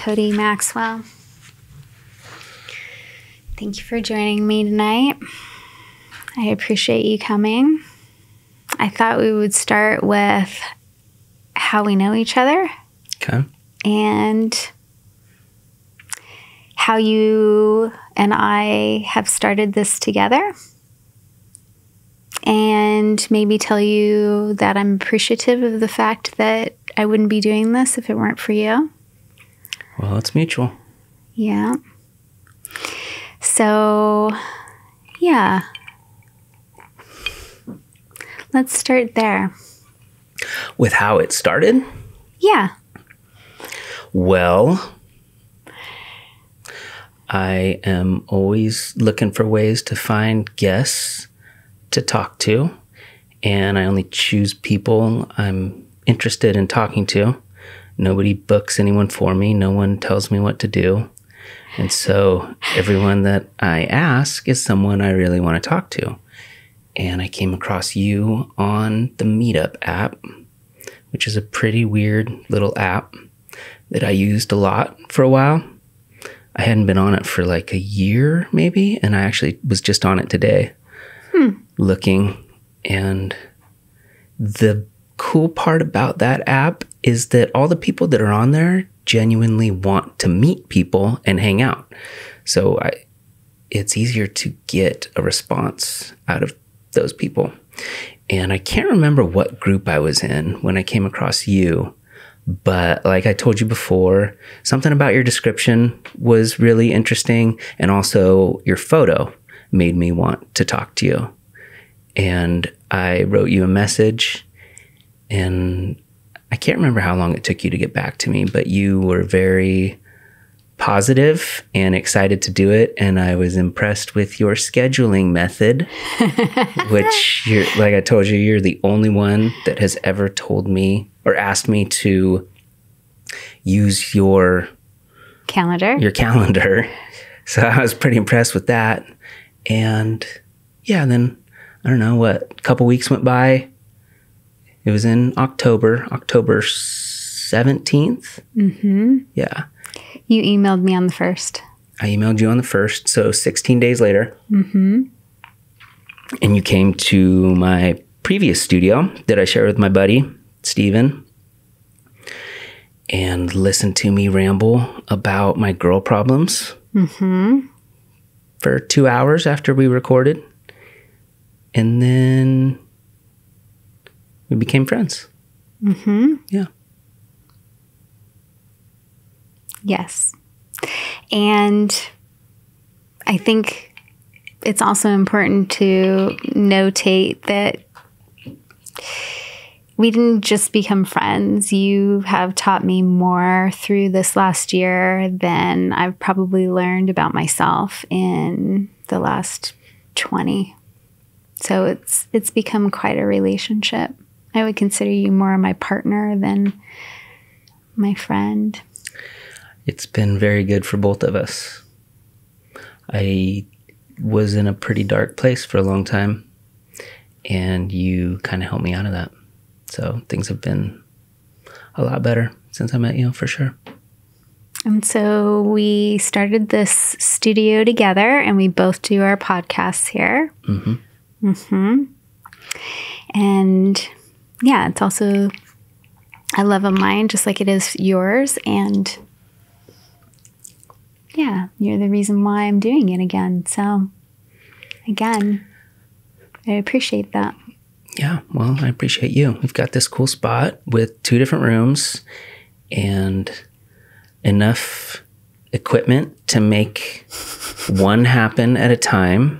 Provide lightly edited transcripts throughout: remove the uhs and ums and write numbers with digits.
Cody Maxwell. Thank you for joining me tonight. I appreciate you coming. I thought we would start with how we know each other. Okay. And how you and I have started this together. And maybe tell you that I'm appreciative of the fact that I wouldn't be doing this if it weren't for you. Well, it's mutual. Yeah. So, yeah. Let's start there. With how it started? Yeah. Well, I am always looking for ways to find guests to talk to, and I only choose people I'm interested in talking to. Nobody books anyone for me. No one tells me what to do. And so everyone that I ask is someone I really want to talk to. And I came across you on the Meetup app, which is a pretty weird little app that I used a lot for a while. I hadn't been on it for like a year maybe, and I actually was just on it today. Looking, and the cool part about that app is that all the people that are on there genuinely want to meet people and hang out. So it's easier to get a response out of those people. And I can't remember what group I was in when I came across you, but like I told you before, something about your description was really interesting, and also your photo made me want to talk to you. And I wrote you a message, and I can't remember how long it took you to get back to me, but you were very positive and excited to do it. And I was impressed with your scheduling method, which, like I told you, you're the only one that has ever told me or asked me to use your calendar. So I was pretty impressed with that. And yeah, then I don't know a couple weeks went by. It was in October 17th. Mm-hmm. Yeah. You emailed me on the 1st. I emailed you on the 1st, so 16 days later. Mm-hmm. And you came to my previous studio that I shared with my buddy, Steven, and listened to me ramble about my girl problems for 2 hours after we recorded. And then we became friends. Mm-hmm. Yeah. Yes. And I think it's also important to notate that we didn't just become friends. You have taught me more through this last year than I've probably learned about myself in the last 20. So it's become quite a relationship. I would consider you more my partner than my friend. It's been very good for both of us. I was in a pretty dark place for a long time, and you kind of helped me out of that. So things have been a lot better since I met you, for sure. And so we started this studio together, and we both do our podcasts here. Mm-hmm. Mm-hmm. And yeah, it's also a love of mine, just like it is yours. And yeah, you're the reason why I'm doing it again. So again, I appreciate that. Yeah, well, I appreciate you. We've got this cool spot with 2 different rooms and enough equipment to make one happen at a time.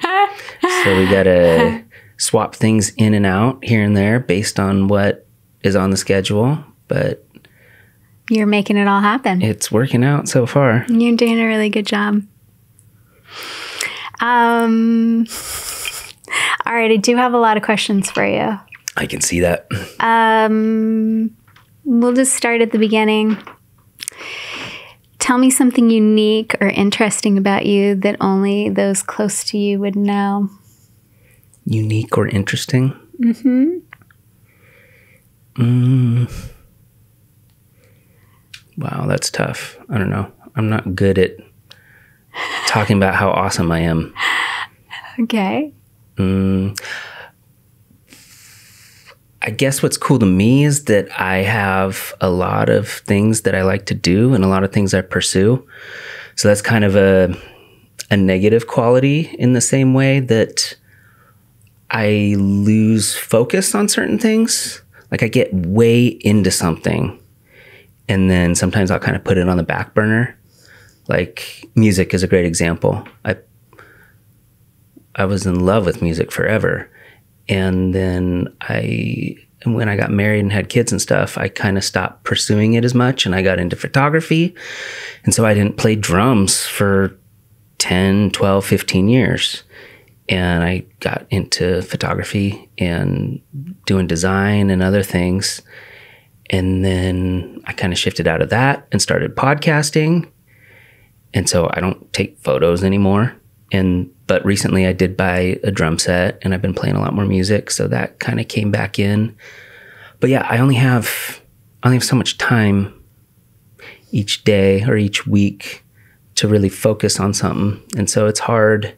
So we got to swap things in and out here and there based on what is on the schedule. But you're making it all happen. It's working out so far. You're doing a really good job. All right, I do have a lot of questions for you. I can see that. We'll just start at the beginning. Tell me something unique or interesting about you that only those close to you would know. Unique or interesting? Wow, that's tough. I don't know. I'm not good at talking about how awesome I am. Okay. I guess what's cool to me is that I have a lot of things that I like to do and a lot of things I pursue. So that's kind of a negative quality in the same way that I lose focus on certain things. Like I get way into something and then sometimes I'll kind of put it on the back burner. Like music is a great example. I was in love with music forever. And then when I got married and had kids and stuff, I kind of stopped pursuing it as much and I got into photography. And so I didn't play drums for 10, 12, 15 years. And I got into photography and doing design and other things. And then I kind of shifted out of that and started podcasting. And so I don't take photos anymore. But recently I did buy a drum set and I've been playing a lot more music. So that kind of came back in. But yeah, I only have so much time each day or each week to really focus on something. And so it's hard.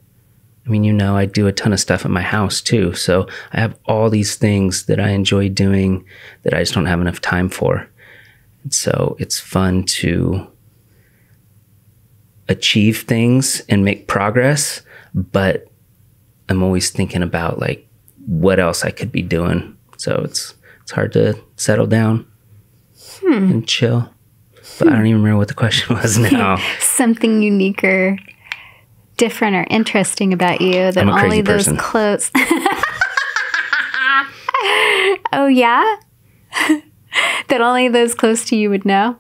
I mean, I do a ton of stuff at my house too. So I have all these things that I enjoy doing that I just don't have enough time for. And so it's fun to achieve things and make progress, but I'm always thinking about like what else I could be doing. So it's hard to settle down and chill. But I don't even remember what the question was now. Something unique or different or interesting about you that only those close. Oh yeah? That only those close to you would know?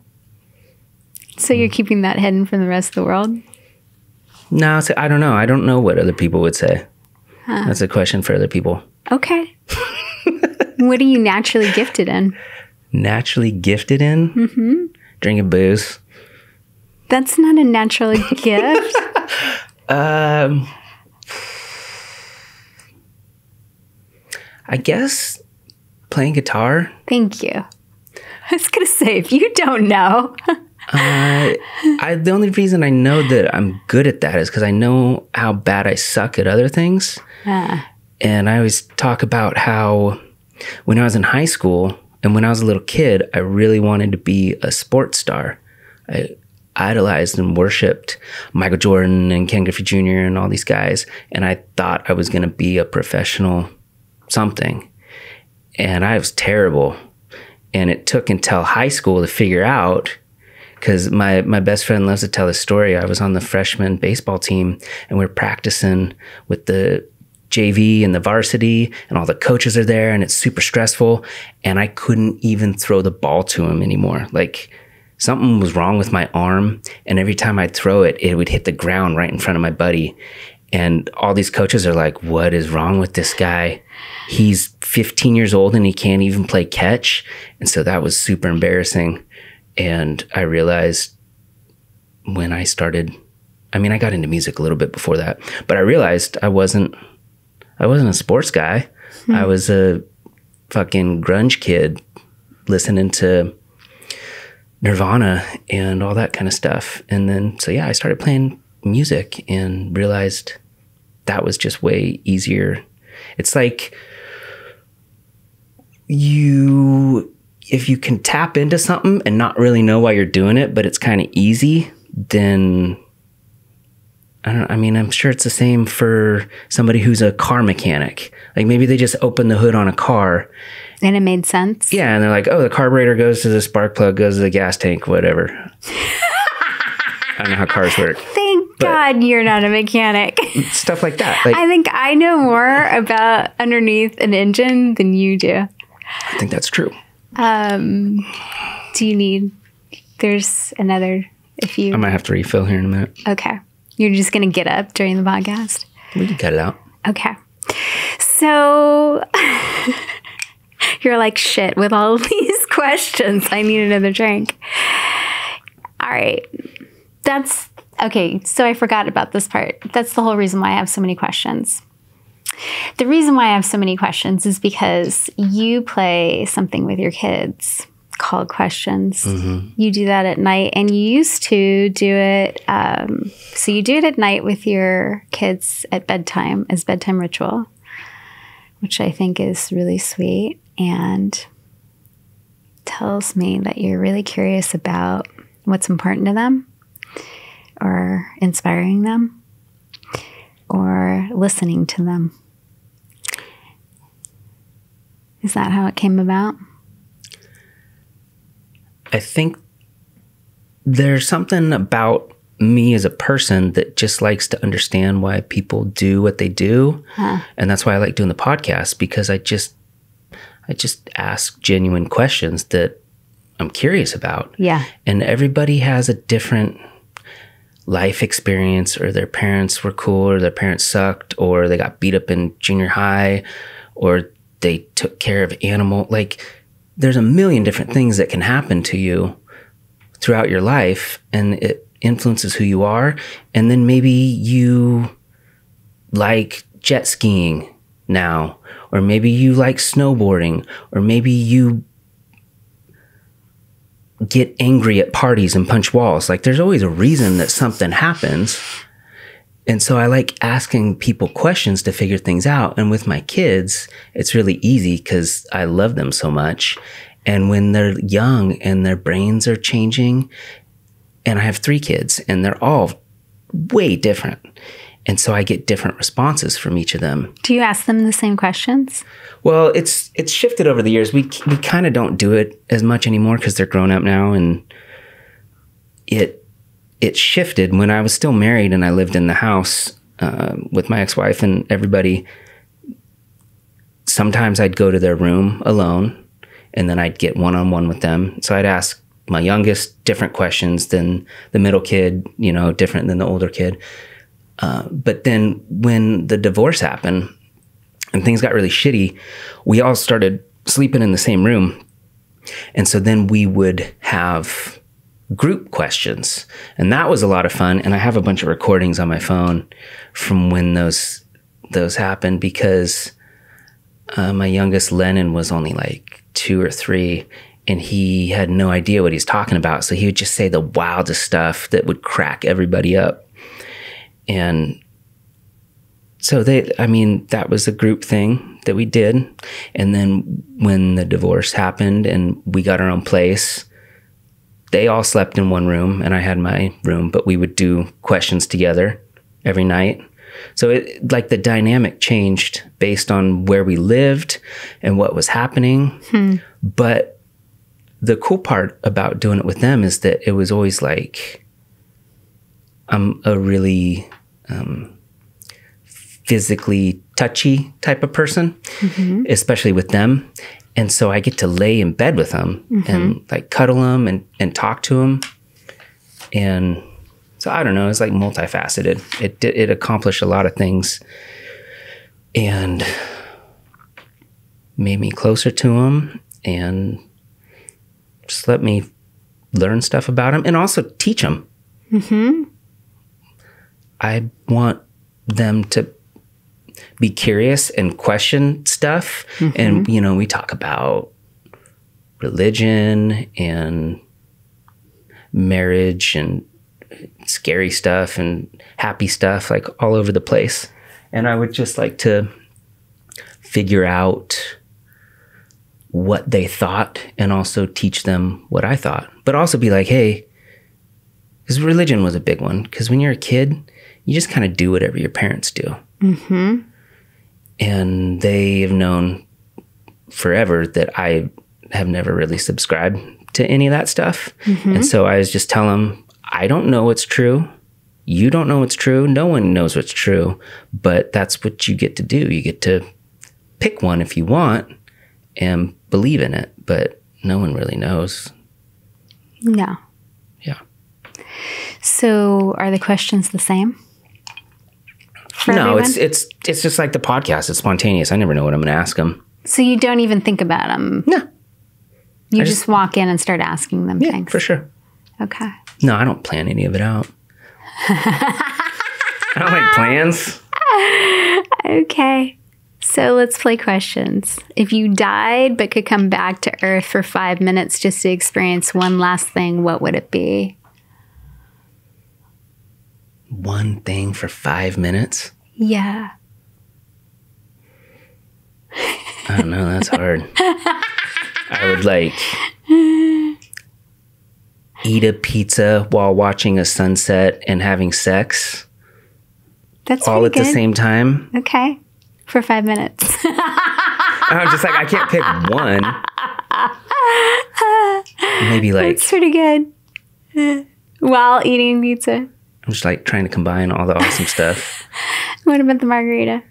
So you're keeping that hidden from the rest of the world? No, I don't know. I don't know what other people would say. Huh. That's a question for other people. Okay. What are you naturally gifted in? Naturally gifted in? Mm-hmm. Drinking booze. That's not a natural gift. I guess playing guitar. Thank you. I was going to say, if you don't know. The only reason I know that I'm good at that is because I know how bad I suck at other things. And I always talk about how when I was in high school and when I was a little kid, I really wanted to be a sports star. I idolized and worshipped Michael Jordan and Ken Griffey Jr. and all these guys. And I thought I was going to be a professional something. And I was terrible. And it took until high school to figure out, because my best friend loves to tell this story. I was on the freshman baseball team and we were practicing with the JV and the varsity and all the coaches are there and it's super stressful. And I couldn't even throw the ball to him anymore. Like something was wrong with my arm. And every time I'd throw it, it would hit the ground right in front of my buddy. And all these coaches are like, what is wrong with this guy? He's 15 years old and he can't even play catch. And so that was super embarrassing. And I realized when I got into music a little bit before that, but I realized I wasn't a sports guy. I was a fucking grunge kid listening to Nirvana and all that kind of stuff. And then, so yeah, I started playing music and realized that was just way easier. It's like if you can tap into something and not really know why you're doing it, but it's kind of easy, then I'm sure it's the same for somebody who's a car mechanic. Like maybe they just open the hood on a car. And it made sense. Yeah. And they're like, oh, the carburetor goes to the spark plug, goes to the gas tank, whatever. I don't know how cars work. Thank God you're not a mechanic. Stuff like that. Like, I think I know more about underneath an engine than you do. I think that's true. There's another, I might have to refill here in a minute. Okay. You're just going to get up during the podcast? We can cut it out. Okay. So you're like, shit, with all these questions, I need another drink. All right. That's okay. So I forgot about this part. That's the whole reason why I have so many questions. The reason why I have so many questions is because you play something with your kids called questions. Mm-hmm. You do that at night, and you used to do it. So you do it at night with your kids at bedtime as bedtime ritual, which I think is really sweet and tells me that you're really curious about what's important to them or inspiring them or listening to them. Is that how it came about? I think there's something about me as a person that just likes to understand why people do what they do. And that's why I like doing the podcast, because I just ask genuine questions that I'm curious about. Yeah. And everybody has a different life experience, or their parents were cool, or their parents sucked, or they got beat up in junior high, or they took care of animal. Like, there's a million different things that can happen to you throughout your life, and it influences who you are. And then maybe you like jet skiing now, or maybe you like snowboarding, or maybe you get angry at parties and punch walls. Like, there's always a reason that something happens. And so I like asking people questions to figure things out. And with my kids, it's really easy because I love them so much. And when they're young and their brains are changing, and I have 3 kids and they're all way different. And so I get different responses from each of them. Do you ask them the same questions? Well, it's shifted over the years. We kind of don't do it as much anymore because they're grown up now, and it shifted when I was still married and I lived in the house with my ex-wife and everybody. Sometimes I'd go to their room alone, and then I'd get one-on-one with them. So I'd ask my youngest different questions than the middle kid, different than the older kid. But then when the divorce happened and things got really shitty, we all started sleeping in the same room. And so then we would have group questions, and that was a lot of fun. And I have a bunch of recordings on my phone from when those happened, because my youngest Lennon was only like 2 or 3, and he had no idea what he's talking about. So he would just say the wildest stuff that would crack everybody up. And so that was a group thing that we did. And then when the divorce happened and we got our own place, they all slept in one room and I had my room, but we would do questions together every night. So the dynamic changed based on where we lived and what was happening. But the cool part about doing it with them is that it was always like, I'm a really physically touchy type of person, especially with them. And so I get to lay in bed with them and like cuddle them and talk to them. And so I don't know, it's like multifaceted. It accomplished a lot of things and made me closer to them and just let me learn stuff about them and also teach them. I want them to be curious and question stuff. And, we talk about religion and marriage and scary stuff and happy stuff, like all over the place. And I would just like to figure out what they thought and also teach them what I thought, but also be like, hey, because religion was a big one. Because when you're a kid, you just kind of do whatever your parents do. And they have known forever that I have never really subscribed to any of that stuff. And so I was just telling them, I don't know what's true. You don't know what's true. No one knows what's true. But that's what you get to do. You get to pick one if you want and believe in it. But no one really knows. No. Yeah. So are the questions the same? No, it's just like the podcast. It's spontaneous. I never know what I'm going to ask them. So you don't even think about them? No. You just walk in and start asking them things? Yeah, for sure. Okay. No, I don't plan any of it out. I don't make plans. Okay. So let's play questions. If you died but could come back to Earth for 5 minutes just to experience one last thing, what would it be? One thing for 5 minutes? Yeah. I don't know. That's hard. I would eat a pizza while watching a sunset and having sex. That's all at good. The same time. Okay. For 5 minutes. I'm just I can't pick one. Maybe That's pretty good. While eating pizza. I'm just trying to combine all the awesome stuff. What about the margarita?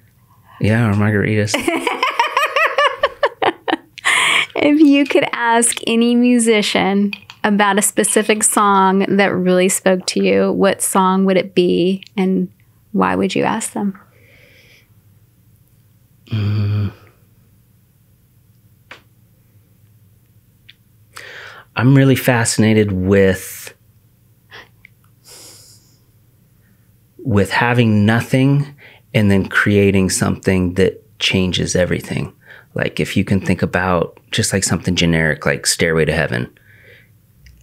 Yeah, or margaritas. If you could ask any musician about a specific song that really spoke to you, what song would it be and why would you ask them? I'm really fascinated with having nothing and then creating something that changes everything. Like if you can think about just something generic like Stairway to Heaven.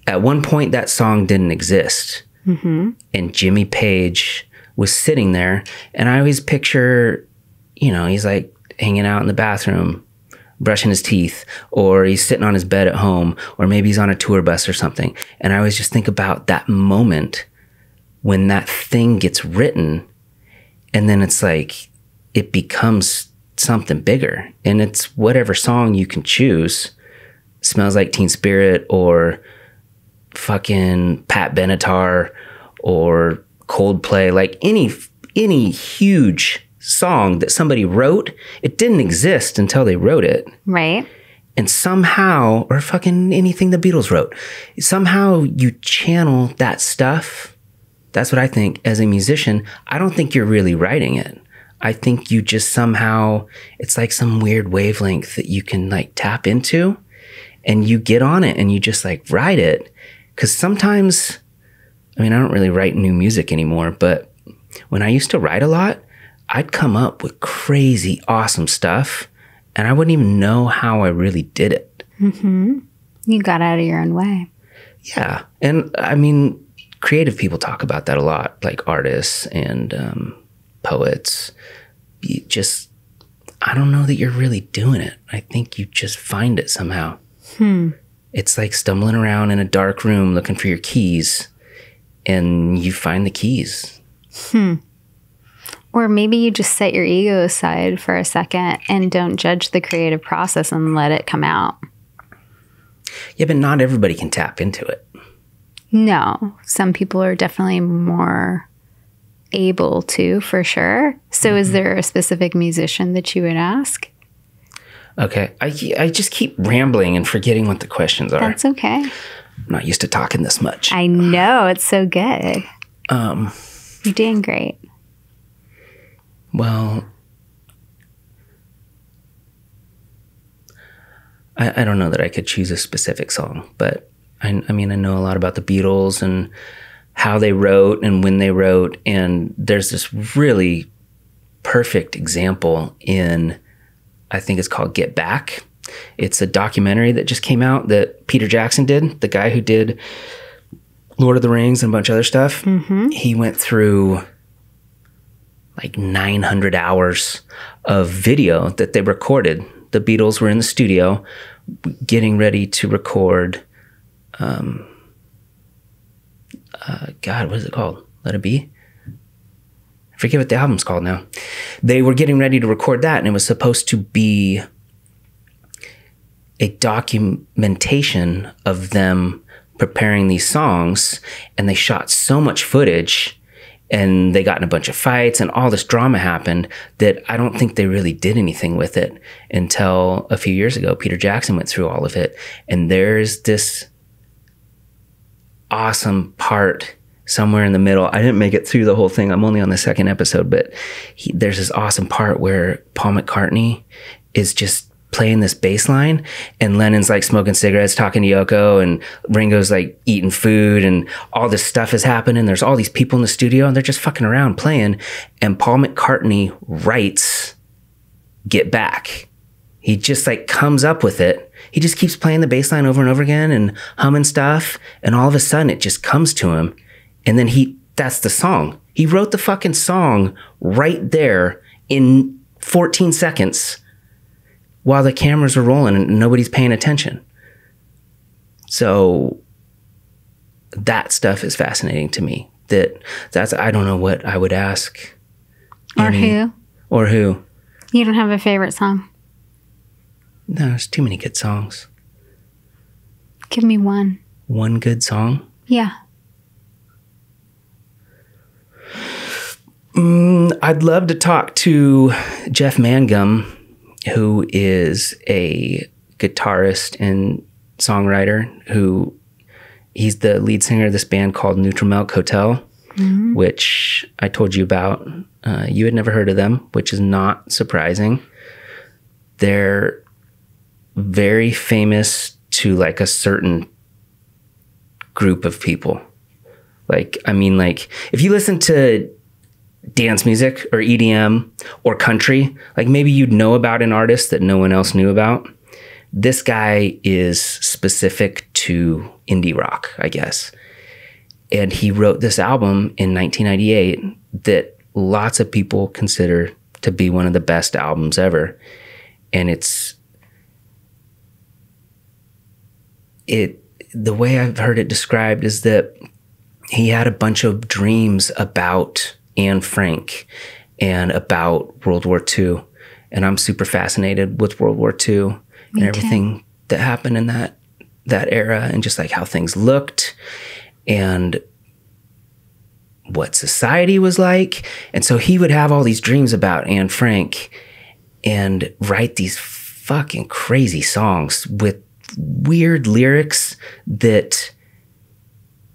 At one point that song didn't exist. Mm-hmm. And Jimmy Page was sitting there, and I always picture, he's hanging out in the bathroom, brushing his teeth, or he's sitting on his bed at home, or maybe he's on a tour bus or something. And I always just think about that moment when that thing gets written, and then it's it becomes something bigger. And it's whatever song you can choose. Smells Like Teen Spirit, or fucking Pat Benatar, or Coldplay, any huge song that somebody wrote. It didn't exist until they wrote it. Right. And somehow, or fucking anything the Beatles wrote, somehow you channel that stuff. That's what I think as a musician. I don't think you're really writing it. I think you just somehow, it's some weird wavelength that you can tap into, and you get on it and you just write it. Because sometimes, I don't really write new music anymore, but when I used to write a lot, I'd come up with crazy, awesome stuff, and I wouldn't even know how I really did it. Mm-hmm. You got out of your own way. Yeah. And creative people talk about that a lot, like artists and poets. I don't know that you're really doing it. I think you just find it somehow. It's like stumbling around in a dark room looking for your keys, and you find the keys. Or maybe you just set your ego aside for a second and don't judge the creative process and let it come out. Yeah, but not everybody can tap into it. No, some people are definitely more able to, for sure. So is there a specific musician that you would ask? Okay. I just keep rambling and forgetting what the questions are. That's okay. I'm not used to talking this much. I know. It's so good. You're doing great. Well, I don't know that I could choose a specific song, but I know a lot about the Beatles and how they wrote and when they wrote. And there's this really perfect example in, I think it's called Get Back. It's a documentary that just came out that Peter Jackson did, the guy who did Lord of the Rings and a bunch of other stuff. Mm-hmm. He went through 900 hours of video that they recorded. The Beatles were in the studio getting ready to record, God, what is it called? Let It Be? I forget what the album's called now. They were getting ready to record that, and it was supposed to be a documentation of them preparing these songs, and they shot so much footage, and they got in a bunch of fights, and all this drama happened that I don't think they really did anything with it until a few years ago. Peter Jackson went through all of it, and there's this awesome part somewhere in the middle. I didn't make it through the whole thing. I'm only on the second episode, but there's this awesome part where Paul McCartney is just playing this bass line, and Lennon's smoking cigarettes, talking to Yoko, and Ringo's eating food, and all this stuff is happening. There's all these people in the studio, and they're just fucking around playing. And Paul McCartney writes Get Back. He just like comes up with it. He just keeps playing the bass line over and over again and humming stuff. And all of a sudden it just comes to him. And then that's the song. He wrote the fucking song right there in 14 seconds while the cameras are rolling and nobody's paying attention. So that stuff is fascinating to me. That's I don't know what I would ask. Or who? Or who? You don't have a favorite song? No, there's too many good songs. Give me one. One good song? Yeah. I'd love to talk to Jeff Mangum, who is a guitarist and songwriter he's the lead singer of this band called Nutrimilk Hotel, which I told you about. You had never heard of them, which is not surprising. They're very famous to like a certain group of people. Like, I mean, like if you listen to dance music or EDM or country, like maybe you'd know about an artist that no one else knew about. This guy is specific to indie rock, I guess. And he wrote this album in 1998 that lots of people consider to be one of the best albums ever. And the way I've heard it described is that he had a bunch of dreams about Anne Frank and about World War II. And I'm super fascinated with World War II and everything that happened in that era, and just like how things looked and what society was like. And so he would have all these dreams about Anne Frank and write these fucking crazy songs with weird lyrics that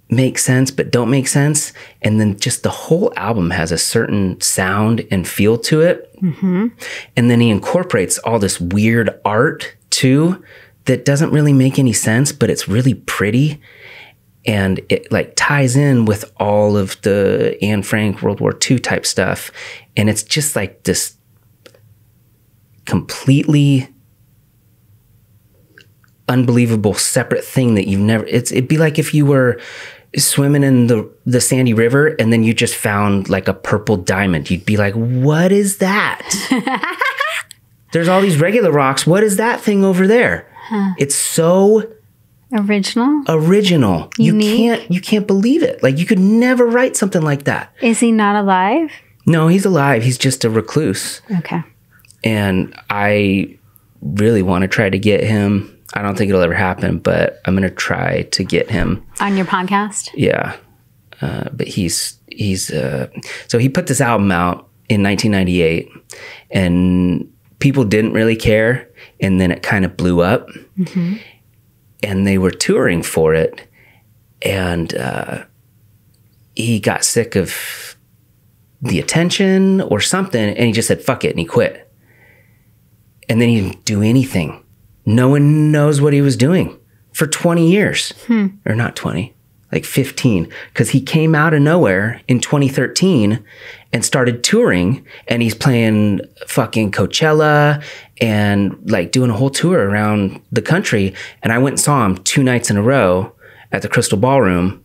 make sense but don't make sense. And then just the whole album has a certain sound and feel to it. Mm-hmm. And then he incorporates all this weird art too that doesn't really make any sense, but it's really pretty. And it like ties in with all of the Anne Frank World War II type stuff. And it's just like this completely unbelievable separate thing that you've never, it'd be like if you were swimming in the sandy river and then you just found like a purple diamond. You'd be like, what is that? There's all these regular rocks. What is that thing over there? Huh. It's so original. Unique. You can't believe it. Like you could never write something like that. Is he not alive? No, he's alive. He's just a recluse. Okay. And I really want to try to get him. I don't think it'll ever happen, but I'm going to try to get him on your podcast. Yeah. But he's so he put this album out in 1998 and people didn't really care. And then it kind of blew up. Mm-hmm. And they were touring for it. And he got sick of the attention or something. And he just said, fuck it. And he quit. And then he didn't do anything. No one knows what he was doing for 20 years. Or not 20, like 15. Because he came out of nowhere in 2013 and started touring. And he's playing fucking Coachella and like doing a whole tour around the country. And I went and saw him 2 nights in a row at the Crystal Ballroom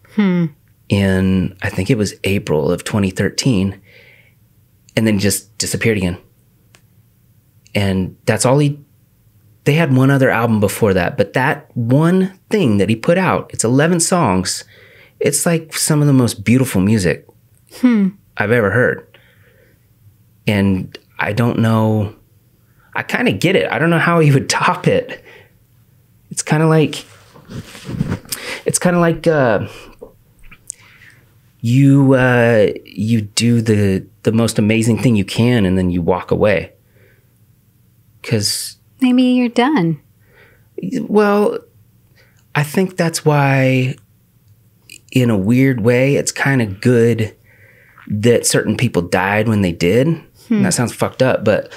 in, I think it was April of 2013. And then just disappeared again. And that's all they had one other album before that, but that one thing that he put out, it's 11 songs. It's like some of the most beautiful music I've ever heard. And I don't know, I kind of get it. I don't know how he would top it. It's kind of like you do the most amazing thing you can and then you walk away. 'Cause maybe you're done. Well, I think that's why, in a weird way, it's kind of good that certain people died when they did. And that sounds fucked up, but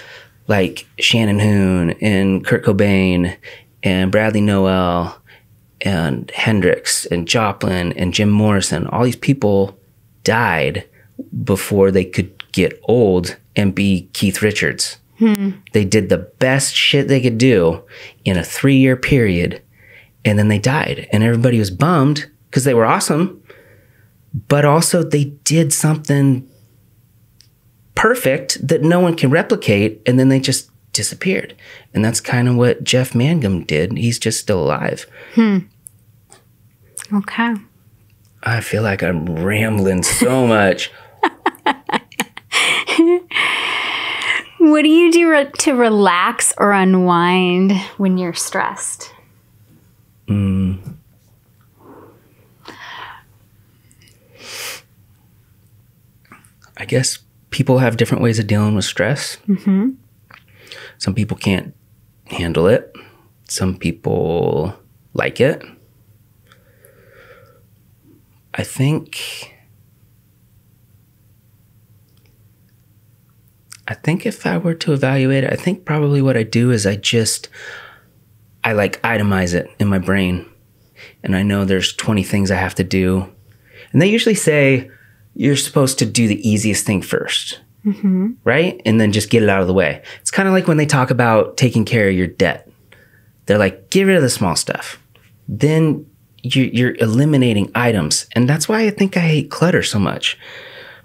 like Shannon Hoon and Kurt Cobain and Bradley Noel and Hendrix and Joplin and Jim Morrison, all these people died before they could get old and be Keith Richards. They did the best shit they could do in a 3-year period, and then they died. And everybody was bummed because they were awesome, but also they did something perfect that no one can replicate, and then they just disappeared. And that's kind of what Jeff Mangum did. He's just still alive. Okay. I feel like I'm rambling so much. What do you do to relax or unwind when you're stressed? I guess people have different ways of dealing with stress. Some people can't handle it. Some people like it. I think if I were to evaluate it, I think probably what I do is I like itemize it in my brain. And I know there's 20 things I have to do. And they usually say you're supposed to do the easiest thing first, right? And then just get it out of the way. It's kind of like when they talk about taking care of your debt. They're like, get rid of the small stuff. Then you're eliminating items. And that's why I think I hate clutter so much.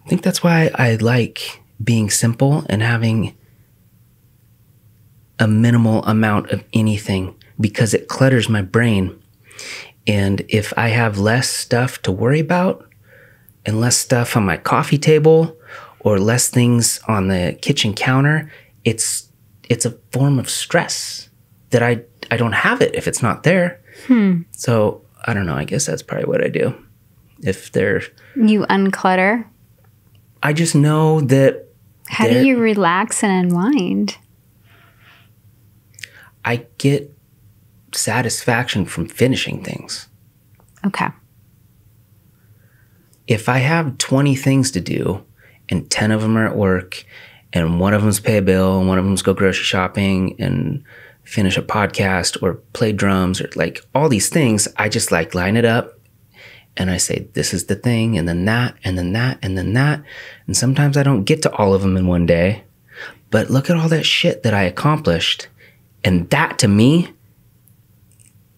I think that's why I like being simple and having a minimal amount of anything, because it clutters my brain. And if I have less stuff to worry about and less stuff on my coffee table or less things on the kitchen counter, it's a form of stress that I don't have it if it's not there. So I don't know. I guess that's probably what I do. You unclutter? I just know that. How do you relax and unwind? I get satisfaction from finishing things. Okay. If I have 20 things to do and 10 of them are at work and one of them's pay a bill and one of them's go grocery shopping and finish a podcast or play drums or like all these things, I just like line it up and I say, this is the thing, and then that, and then that, and then that. And sometimes I don't get to all of them in one day, but look at all that shit that I accomplished. And that to me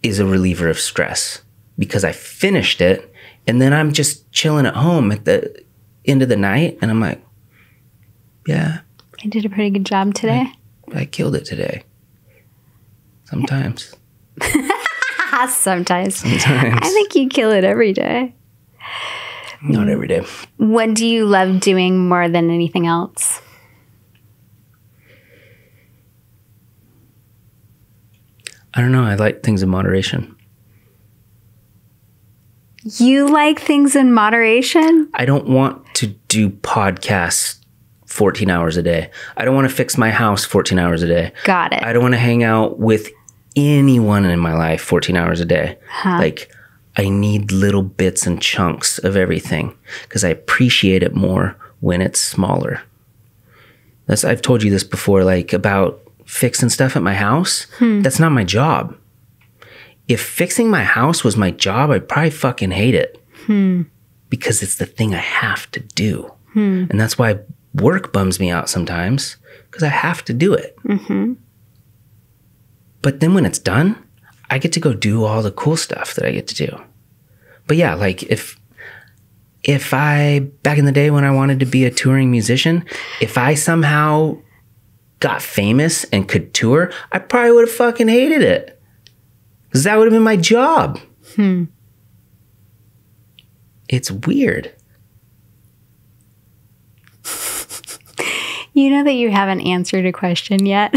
is a reliever of stress because I finished it. And then I'm just chilling at home at the end of the night. And I'm like, yeah. I did a pretty good job today. I killed it today. Sometimes. Sometimes. I think you kill it every day. Not every day. What do you love doing more than anything else? I don't know. I like things in moderation. You like things in moderation? I don't want to do podcasts 14 hours a day. I don't want to fix my house 14 hours a day. Got it. I don't want to hang out with anyone in my life 14 hours a day. Like, I need little bits and chunks of everything because I appreciate it more when it's smaller. I've told you this before, like about fixing stuff at my house. That's not my job. If fixing my house was my job, I'd probably fucking hate it because it's the thing I have to do. And that's why work bums me out sometimes because I have to do it. But then when it's done, I get to go do all the cool stuff that I get to do. But yeah, like if I, back in the day when I wanted to be a touring musician, if I somehow got famous and could tour, I probably would have fucking hated it. Because that would have been my job. It's weird. You know that you haven't answered a question yet.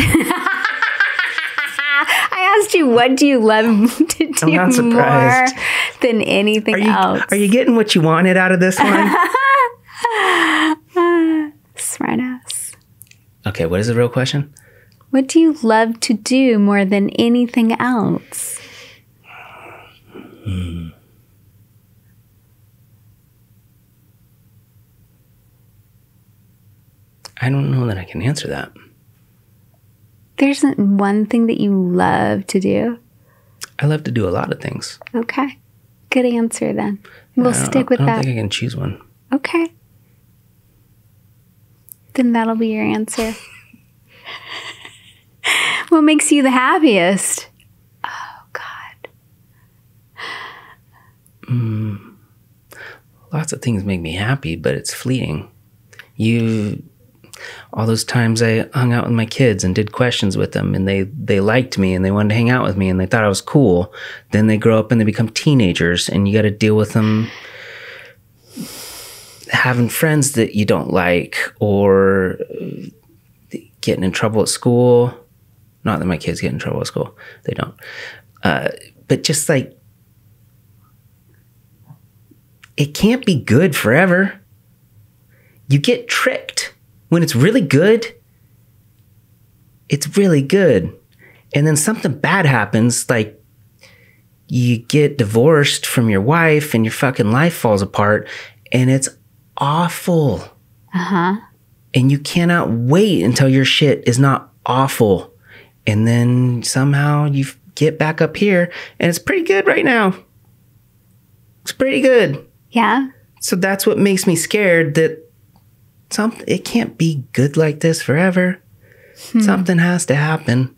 I asked you, what do you love to do more than anything else? Are you getting what you wanted out of this one? Smart ass. Okay, what is the real question? What do you love to do more than anything else? I don't know that I can answer that. There isn't one thing that you love to do? I love to do a lot of things. Okay. Good answer then. We'll stick with that. I don't think I can choose one. Okay. Then that'll be your answer. What makes you the happiest? Oh, God. Lots of things make me happy, but it's fleeting. All those times I hung out with my kids and did questions with them, and they liked me and they wanted to hang out with me and they thought I was cool. Then they grow up and they become teenagers, and you got to deal with them having friends that you don't like, or getting in trouble at school. Not that my kids get in trouble at school. They don't. But just like, it can't be good forever. You get tricked. When it's really good, it's really good. And then something bad happens, like you get divorced from your wife and your fucking life falls apart, and it's awful. Uh-huh. And you cannot wait until your shit is not awful. And then somehow you get back up here, and it's pretty good right now. It's pretty good. Yeah. So that's what makes me scared, that it can't be good like this forever. Something has to happen.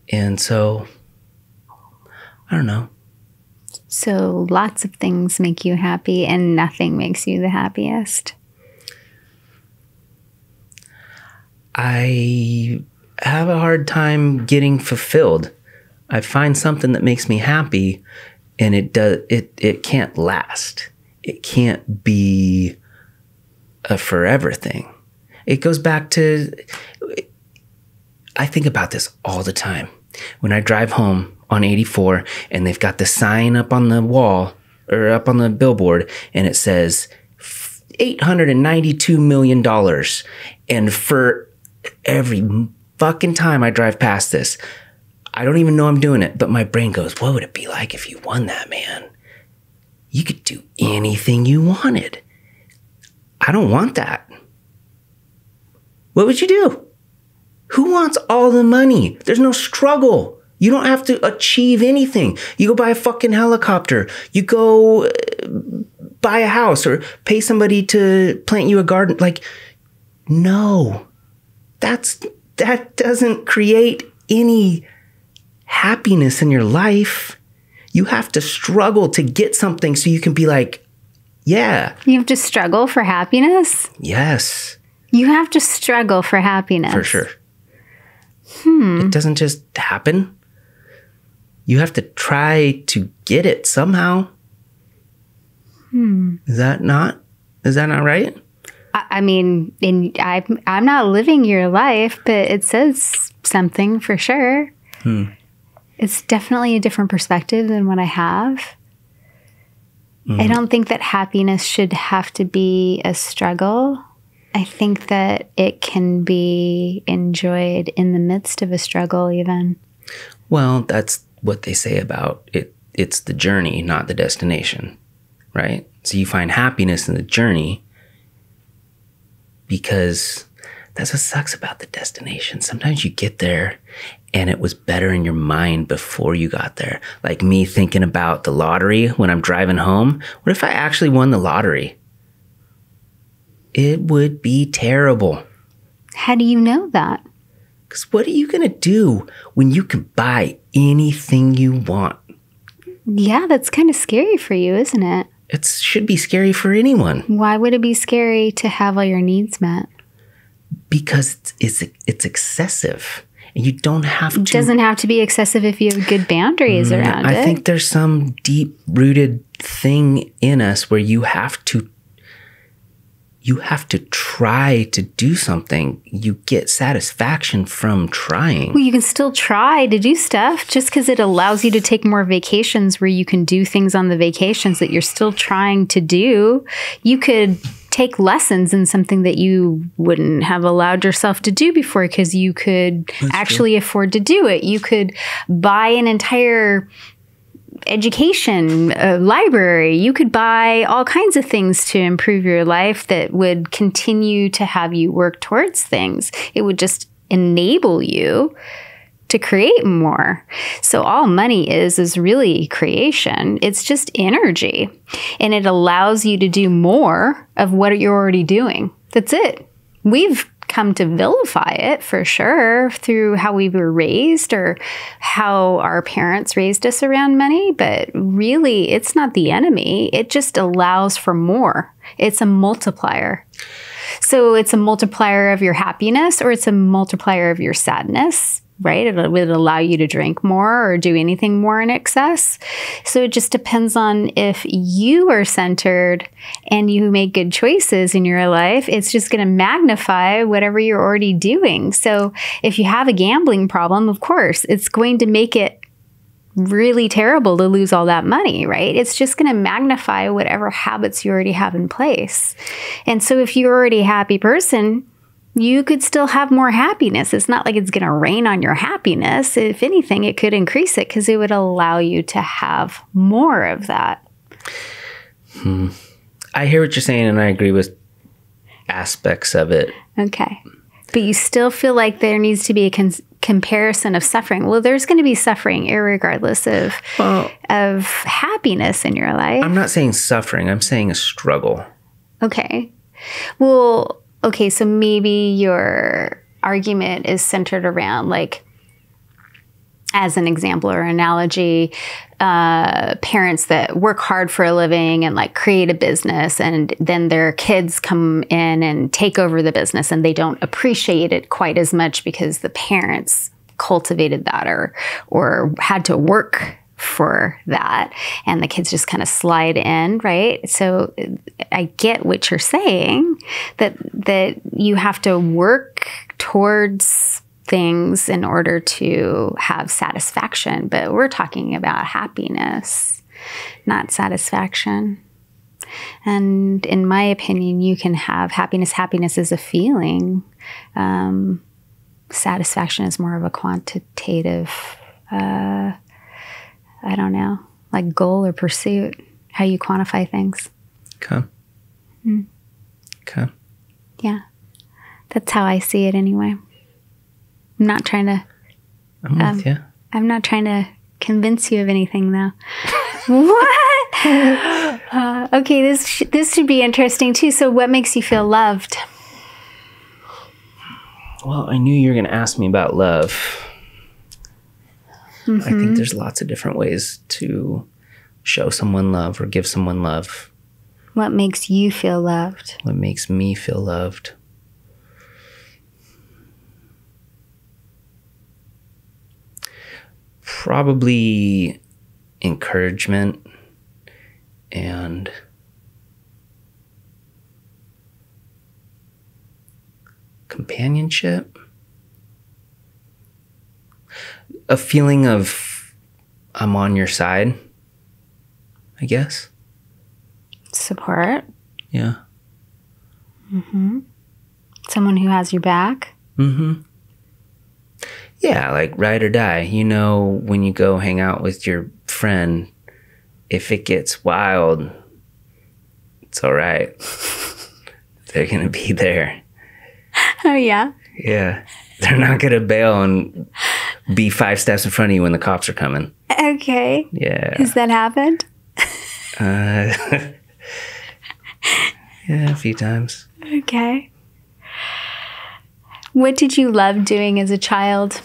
And so, I don't know. So lots of things make you happy and nothing makes you the happiest. I have a hard time getting fulfilled. I find something that makes me happy, and it can't last. It can't be a forever thing. It goes back to, I think about this all the time. When I drive home on 84 and they've got the sign up on the wall or up on the billboard, and it says $892 million. And for every fucking time I drive past this, I don't even know I'm doing it, but my brain goes, what would it be like if you won that, man? You could do anything you wanted. I don't want that. What would you do? Who wants all the money? There's no struggle. You don't have to achieve anything. You go buy a fucking helicopter. You go buy a house or pay somebody to plant you a garden. Like, no, that doesn't create any happiness in your life. You have to struggle to get something so you can be like, yeah. You have to struggle for happiness? Yes. You have to struggle for happiness. For sure. It doesn't just happen. You have to try to get it somehow. Is that not right? I mean, I'm not living your life, but it says something for sure. It's definitely a different perspective than what I have. I don't think that happiness should have to be a struggle. I think that it can be enjoyed in the midst of a struggle even. Well, that's what they say about it. It's the journey, not the destination, right? So you find happiness in the journey, because that's what sucks about the destination. Sometimes you get there and it was better in your mind before you got there. Like me thinking about the lottery when I'm driving home. What if I actually won the lottery? It would be terrible. How do you know that? Because what are you going to do when you can buy anything you want? Yeah, that's kind of scary for you, isn't it? It should be scary for anyone. Why would it be scary to have all your needs met? Because it's excessive. And you don't have to. It doesn't have to be excessive if you have good boundaries around it. I think there's some deep-rooted thing in us where you have to try to do something. You get satisfaction from trying. Well, you can still try to do stuff just because it allows you to take more vacations where you can do things on the vacations that you're still trying to do. You could take lessons in something that you wouldn't have allowed yourself to do before because you could actually afford to do it. You could buy an entire education, library. You could buy all kinds of things to improve your life that would continue to have you work towards things. It would just enable you to create more. So all money is really creation. It's just energy. And it allows you to do more of what you're already doing. That's it. We've come to vilify it for sure through how we were raised or how our parents raised us around money. But really, it's not the enemy. It just allows for more. It's a multiplier. So it's a multiplier of your happiness or it's a multiplier of your sadness, right? It would allow you to drink more or do anything more in excess. So it just depends on if you are centered and you make good choices in your life, it's just going to magnify whatever you're already doing. So if you have a gambling problem, of course, it's going to make it really terrible to lose all that money, right? It's just going to magnify whatever habits you already have in place. And so if you're already a happy person, you could still have more happiness. It's not like it's going to rain on your happiness. If anything, it could increase it because it would allow you to have more of that. I hear what you're saying, and I agree with aspects of it. Okay. But you still feel like there needs to be a comparison of suffering. Well, there's going to be suffering irregardless of happiness in your life. I'm not saying suffering. I'm saying a struggle. Okay. Well, okay, so maybe your argument is centered around, like, as an example or analogy, parents that work hard for a living and like create a business, and then their kids come in and take over the business and they don't appreciate it quite as much because the parents cultivated that or had to work for that, and the kids just kind of slide in, right? So I get what you're saying, that you have to work towards things in order to have satisfaction, but we're talking about happiness, not satisfaction. And in my opinion, you can have happiness. Happiness is a feeling. Satisfaction is more of a quantitative, I don't know, like goal or pursuit, how you quantify things. Okay. Okay. Yeah. That's how I see it anyway. I'm not trying to. I'm with you. I'm not trying to convince you of anything, though. What? Okay, this should be interesting too. So, what makes you feel loved? Well, I knew you were going to ask me about love. I think there's lots of different ways to show someone love or give someone love. What makes you feel loved? What makes me feel loved? Probably encouragement and companionship. A feeling of I'm on your side, I guess. Support. Yeah. Someone who has your back. Yeah, like ride or die. You know, when you go hang out with your friend, if it gets wild, it's all right. They're going to be there. Oh, yeah? Yeah. They're not going to bail and be 5 steps in front of you when the cops are coming. Okay. Yeah. Has that happened? Yeah, a few times. Okay. What did you love doing as a child?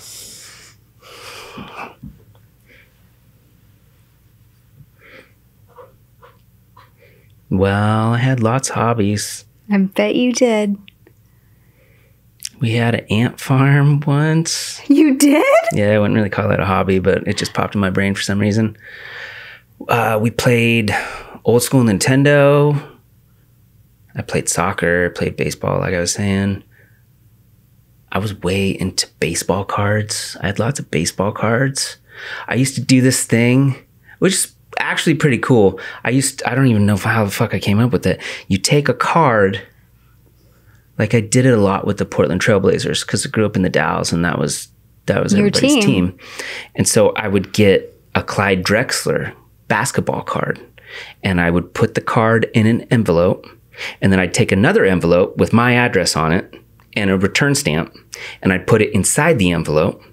Well, I had lots of hobbies. I bet you did. We had an ant farm once. You did? Yeah, I wouldn't really call that a hobby, but it just popped in my brain for some reason. We played old school Nintendo. I played soccer, played baseball, like I was saying. I was way into baseball cards. I had lots of baseball cards. I used to do this thing, which is actually pretty cool. I don't even know how the fuck I came up with it. You take a card, like I did it a lot with the Portland Trailblazers because I grew up in the Dalles and that was everybody's team. And so I would get a Clyde Drexler basketball card and I would put the card in an envelope and then I'd take another envelope with my address on it and a return stamp, and I'd put it inside the envelope,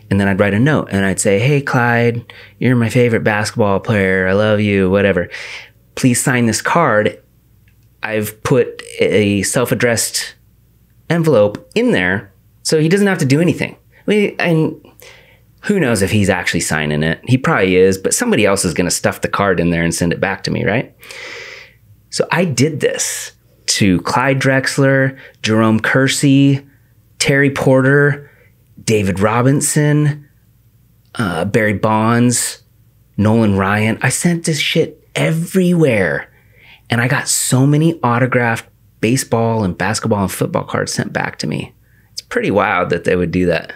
and then I'd write a note, and I'd say, hey, Clyde, you're my favorite basketball player. I love you, whatever. Please sign this card. I've put a self-addressed envelope in there so he doesn't have to do anything. And who knows if he's actually signing it? He probably is, but somebody else is going to stuff the card in there and send it back to me, right? So I did this to Clyde Drexler, Jerome Kersey, Terry Porter, David Robinson, Barry Bonds, Nolan Ryan. I sent this shit everywhere. And I got so many autographed baseball and basketball and football cards sent back to me. It's pretty wild that they would do that.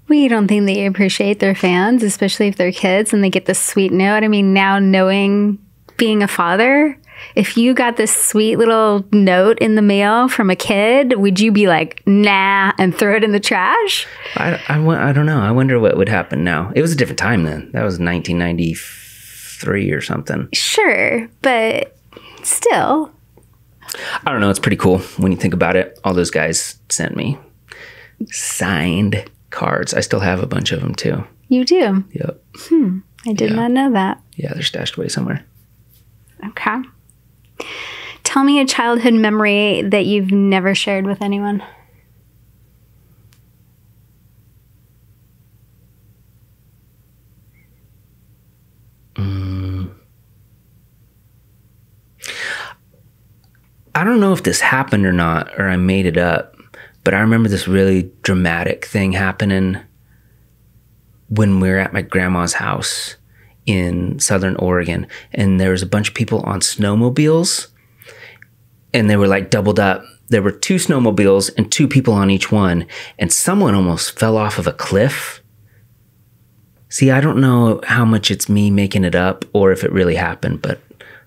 Well, you don't think they appreciate their fans, especially if they're kids and they get this sweet note? I mean, now knowing, being a father, if you got this sweet little note in the mail from a kid, would you be like, nah, and throw it in the trash? I don't know. I wonder what would happen now. It was a different time then. That was 1993 or something. Sure, but still. I don't know. It's pretty cool when you think about it. All those guys sent me signed cards. I still have a bunch of them too. You do? Yep. I did not know that. Yeah, they're stashed away somewhere. Okay. Tell me a childhood memory that you've never shared with anyone. I don't know if this happened or not, or I made it up, but I remember this really dramatic thing happening when we were at my grandma's house in Southern Oregon, and there was a bunch of people on snowmobiles, and they were like doubled up. There were 2 snowmobiles and 2 people on each one, and someone almost fell off of a cliff. See, I don't know how much it's me making it up or if it really happened, but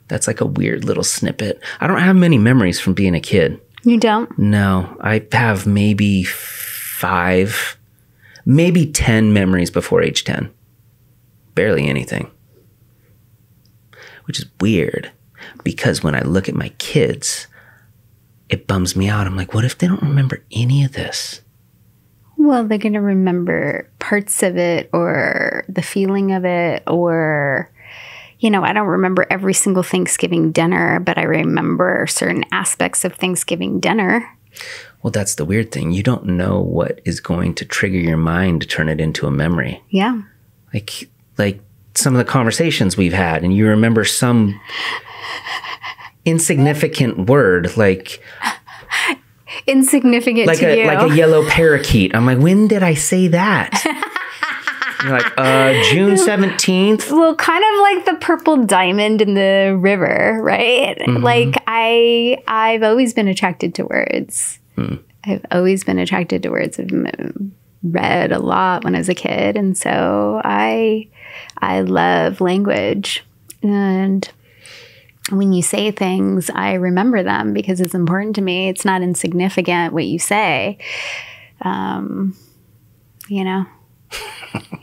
that's like a weird little snippet. I don't have many memories from being a kid. You don't? No, I have maybe 5, maybe 10 memories before age 10. Barely anything. Which is weird because when I look at my kids, it bums me out. I'm like, what if they don't remember any of this? Well, they're going to remember parts of it or the feeling of it or, you know, I don't remember every single Thanksgiving dinner, but I remember certain aspects of Thanksgiving dinner. Well, that's the weird thing. You don't know what is going to trigger your mind to turn it into a memory. Yeah. Like some of the conversations we've had, and you remember some insignificant word, like insignificant like to you. Like a yellow parakeet. I'm like, when did I say that? You're like, June 17th. Well, kind of like the purple diamond in the river, right? Mm-hmm. Like I've always been attracted to words. I've always been attracted to words. I've read a lot when I was a kid, and so I love language. And when you say things, I remember them because it's important to me. It's not insignificant what you say. You know,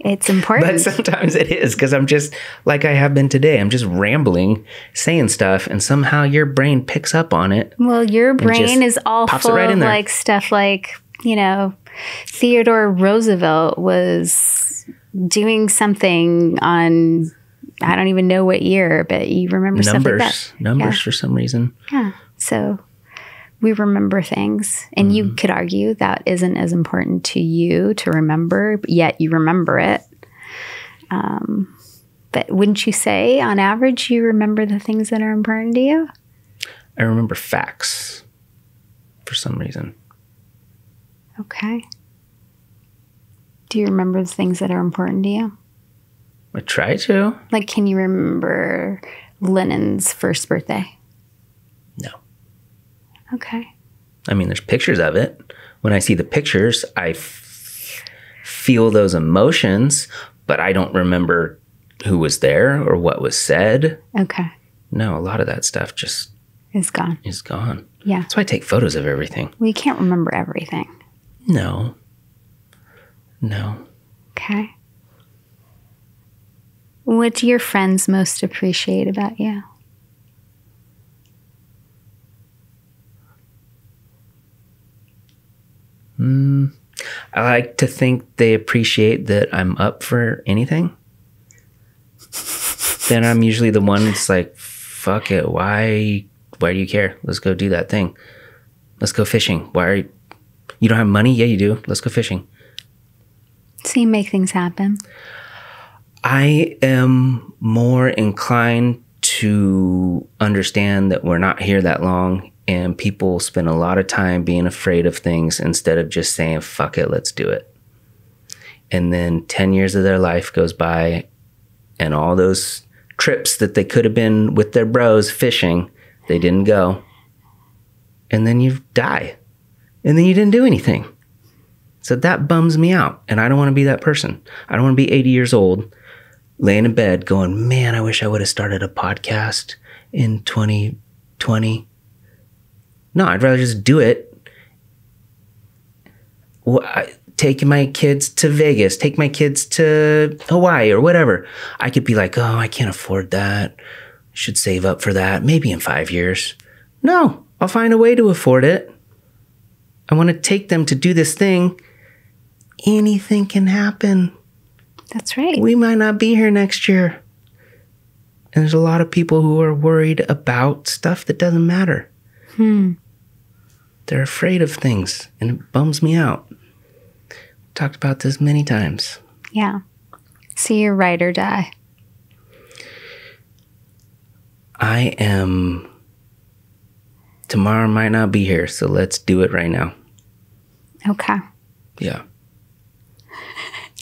it's important. But sometimes it is, because I'm just like I have been today. I'm just rambling, saying stuff, and somehow your brain picks up on it. Well, your brain is all full of like stuff like, you know, Theodore Roosevelt was doing something on, I don't even know what year, but you remember stuff like that. Numbers for some reason. Yeah. So we remember things, and you could argue that isn't as important to you to remember, but yet you remember it. But wouldn't you say on average you remember the things that are important to you? I remember facts for some reason. Okay. Do you remember the things that are important to you? I try to. Like, can you remember Lennon's first birthday? No. Okay. I mean, there's pictures of it. When I see the pictures, I feel those emotions, but I don't remember who was there or what was said. Okay. No, a lot of that stuff just is gone. Yeah. That's why I take photos of everything. Well, you can't remember everything. No. Okay. What do your friends most appreciate about you? I like to think they appreciate that I'm up for anything. Then I'm usually the one that's like, fuck it. Why do you care? Let's go do that thing. Let's go fishing. Why You don't have money? Yeah, you do. Let's go fishing. So you make things happen. I am more inclined to understand that we're not here that long, and people spend a lot of time being afraid of things instead of just saying, fuck it, let's do it. And then 10 years of their life goes by, and all those trips that they could have been with their bros fishing, they didn't go. And then you die. And then you didn't do anything. So that bums me out. And I don't want to be that person. I don't want to be 80 years old, laying in bed going, man, I wish I would have started a podcast in 2020. No, I'd rather just do it. Well, take my kids to Vegas, take my kids to Hawaii or whatever. I could be like, oh, I can't afford that. I should save up for that. Maybe in 5 years. No, I'll find a way to afford it. I want to take them to do this thing. Anything can happen. That's right. We might not be here next year. And there's a lot of people who are worried about stuff that doesn't matter. They're afraid of things, and it bums me out. Talked about this many times. Yeah. So you're ride or die. I am. Tomorrow might not be here, so let's do it right now. Okay. Yeah.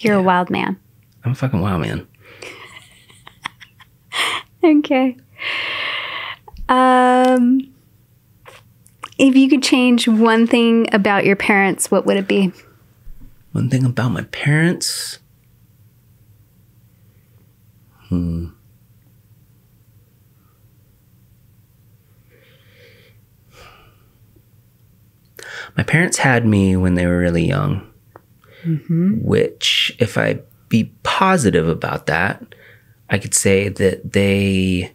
You're a wild man. I'm a fucking wild man. Okay. If you could change one thing about your parents, what would it be? One thing about my parents? My parents had me when they were really young, which, if I be positive about that, I could say that they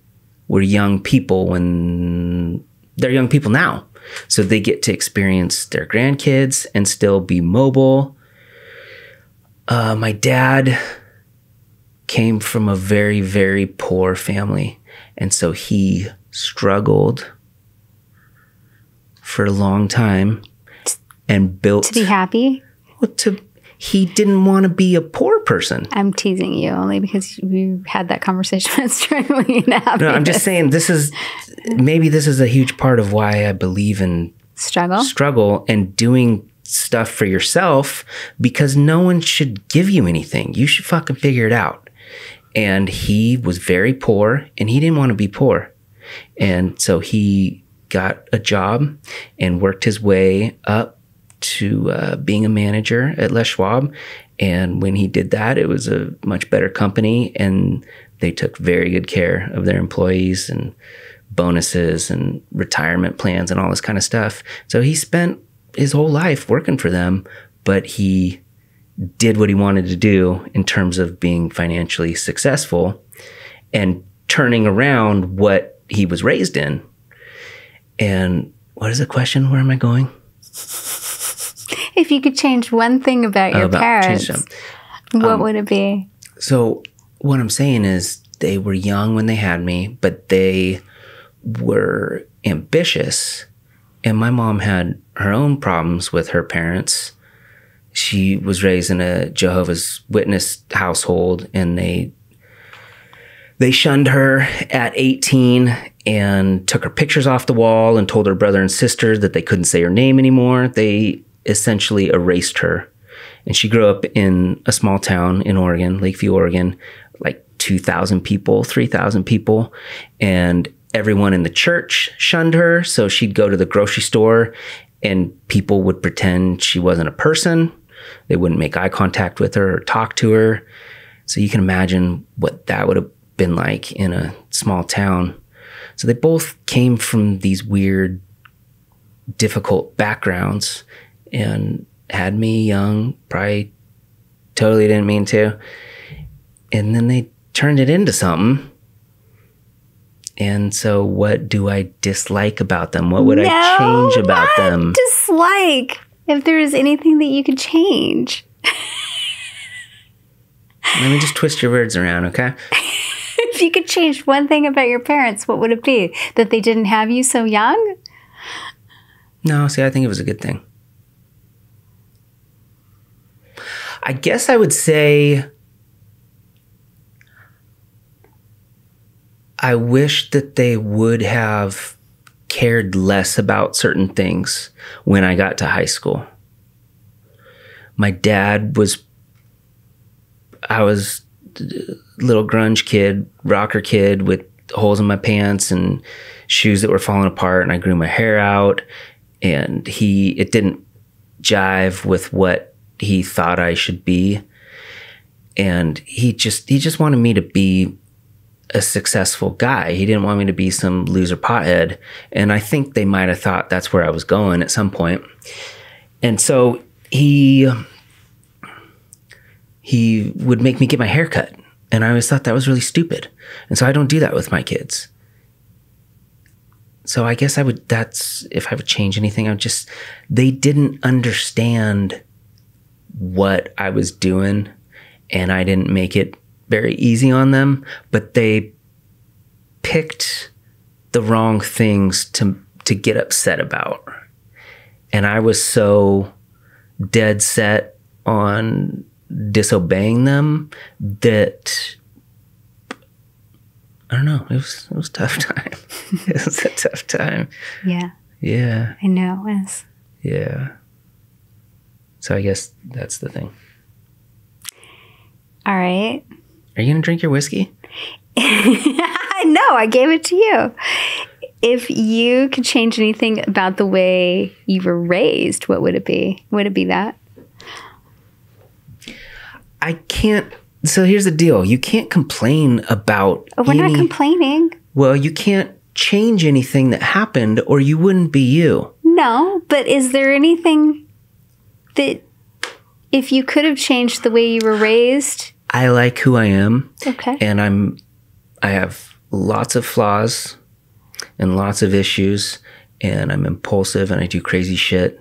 were young people when they're young people now. So they get to experience their grandkids and still be mobile. My dad came from a very, very poor family. And so he struggled for a long time and built... To be happy? Well, he didn't want to be a poor person. I'm teasing you only because you had that conversation with struggling and happiness. No, I'm just saying this is a huge part of why I believe in struggle and doing stuff for yourself, because no one should give you anything. You should fucking figure it out. And he was very poor, and he didn't want to be poor. And so he got a job and worked his way up to being a manager at Les Schwab. And when he did that, it was a much better company, and they took very good care of their employees and bonuses and retirement plans and all this kind of stuff. So he spent his whole life working for them, but he did what he wanted to do in terms of being financially successful and turning around what he was raised in. And what is the question? Where am I going? If you could change one thing about your parents, what would it be? So what I'm saying is they were young when they had me, but they were ambitious. And my mom had her own problems with her parents. She was raised in a Jehovah's Witness household, and they shunned her at 18 and took her pictures off the wall and told her brother and sister that they couldn't say her name anymore. They essentially erased her. And she grew up in a small town in Oregon, Lakeview, Oregon, like 2,000 people, 3,000 people. And everyone in the church shunned her. So she'd go to the grocery store and people would pretend she wasn't a person. They wouldn't make eye contact with her or talk to her. So you can imagine what that would have been like in a small town. So they both came from these weird, difficult backgrounds and had me young, probably totally didn't mean to. And then they turned it into something. And so what do I dislike about them? What would I change about them? Dislike. If there is anything that you could change. Let me just twist your words around, okay? If you could change one thing about your parents, what would it be? That they didn't have you so young? No, see, I think it was a good thing. I guess I would say I wish that they would have cared less about certain things when I got to high school. My dad I was a little grunge kid, rocker kid with holes in my pants and shoes that were falling apart, and I grew my hair out, and it didn't jive with what he thought I should be. And he just wanted me to be a successful guy. He didn't want me to be some loser pothead. And I think they might have thought that's where I was going at some point. And so he would make me get my hair cut. And I always thought that was really stupid. And so I don't do that with my kids. So I guess if I would change anything, they didn't understand what I was doing, and I didn't make it very easy on them, but they picked the wrong things to get upset about. And I was so dead set on disobeying them that I don't know. It was a tough time. It was a tough time. Yeah. Yeah. I know it was. Yeah. So I guess that's the thing. All right. Are you going to drink your whiskey? No, I gave it to you. If you could change anything about the way you were raised, what would it be? Would it be that? I can't. So here's the deal. You can't complain about We're not complaining. Well, you can't change anything that happened or you wouldn't be you. No, but is there anything that if you could have changed the way you were raised? I like who I am. Okay. And I have lots of flaws and lots of issues, and I'm impulsive and I do crazy shit,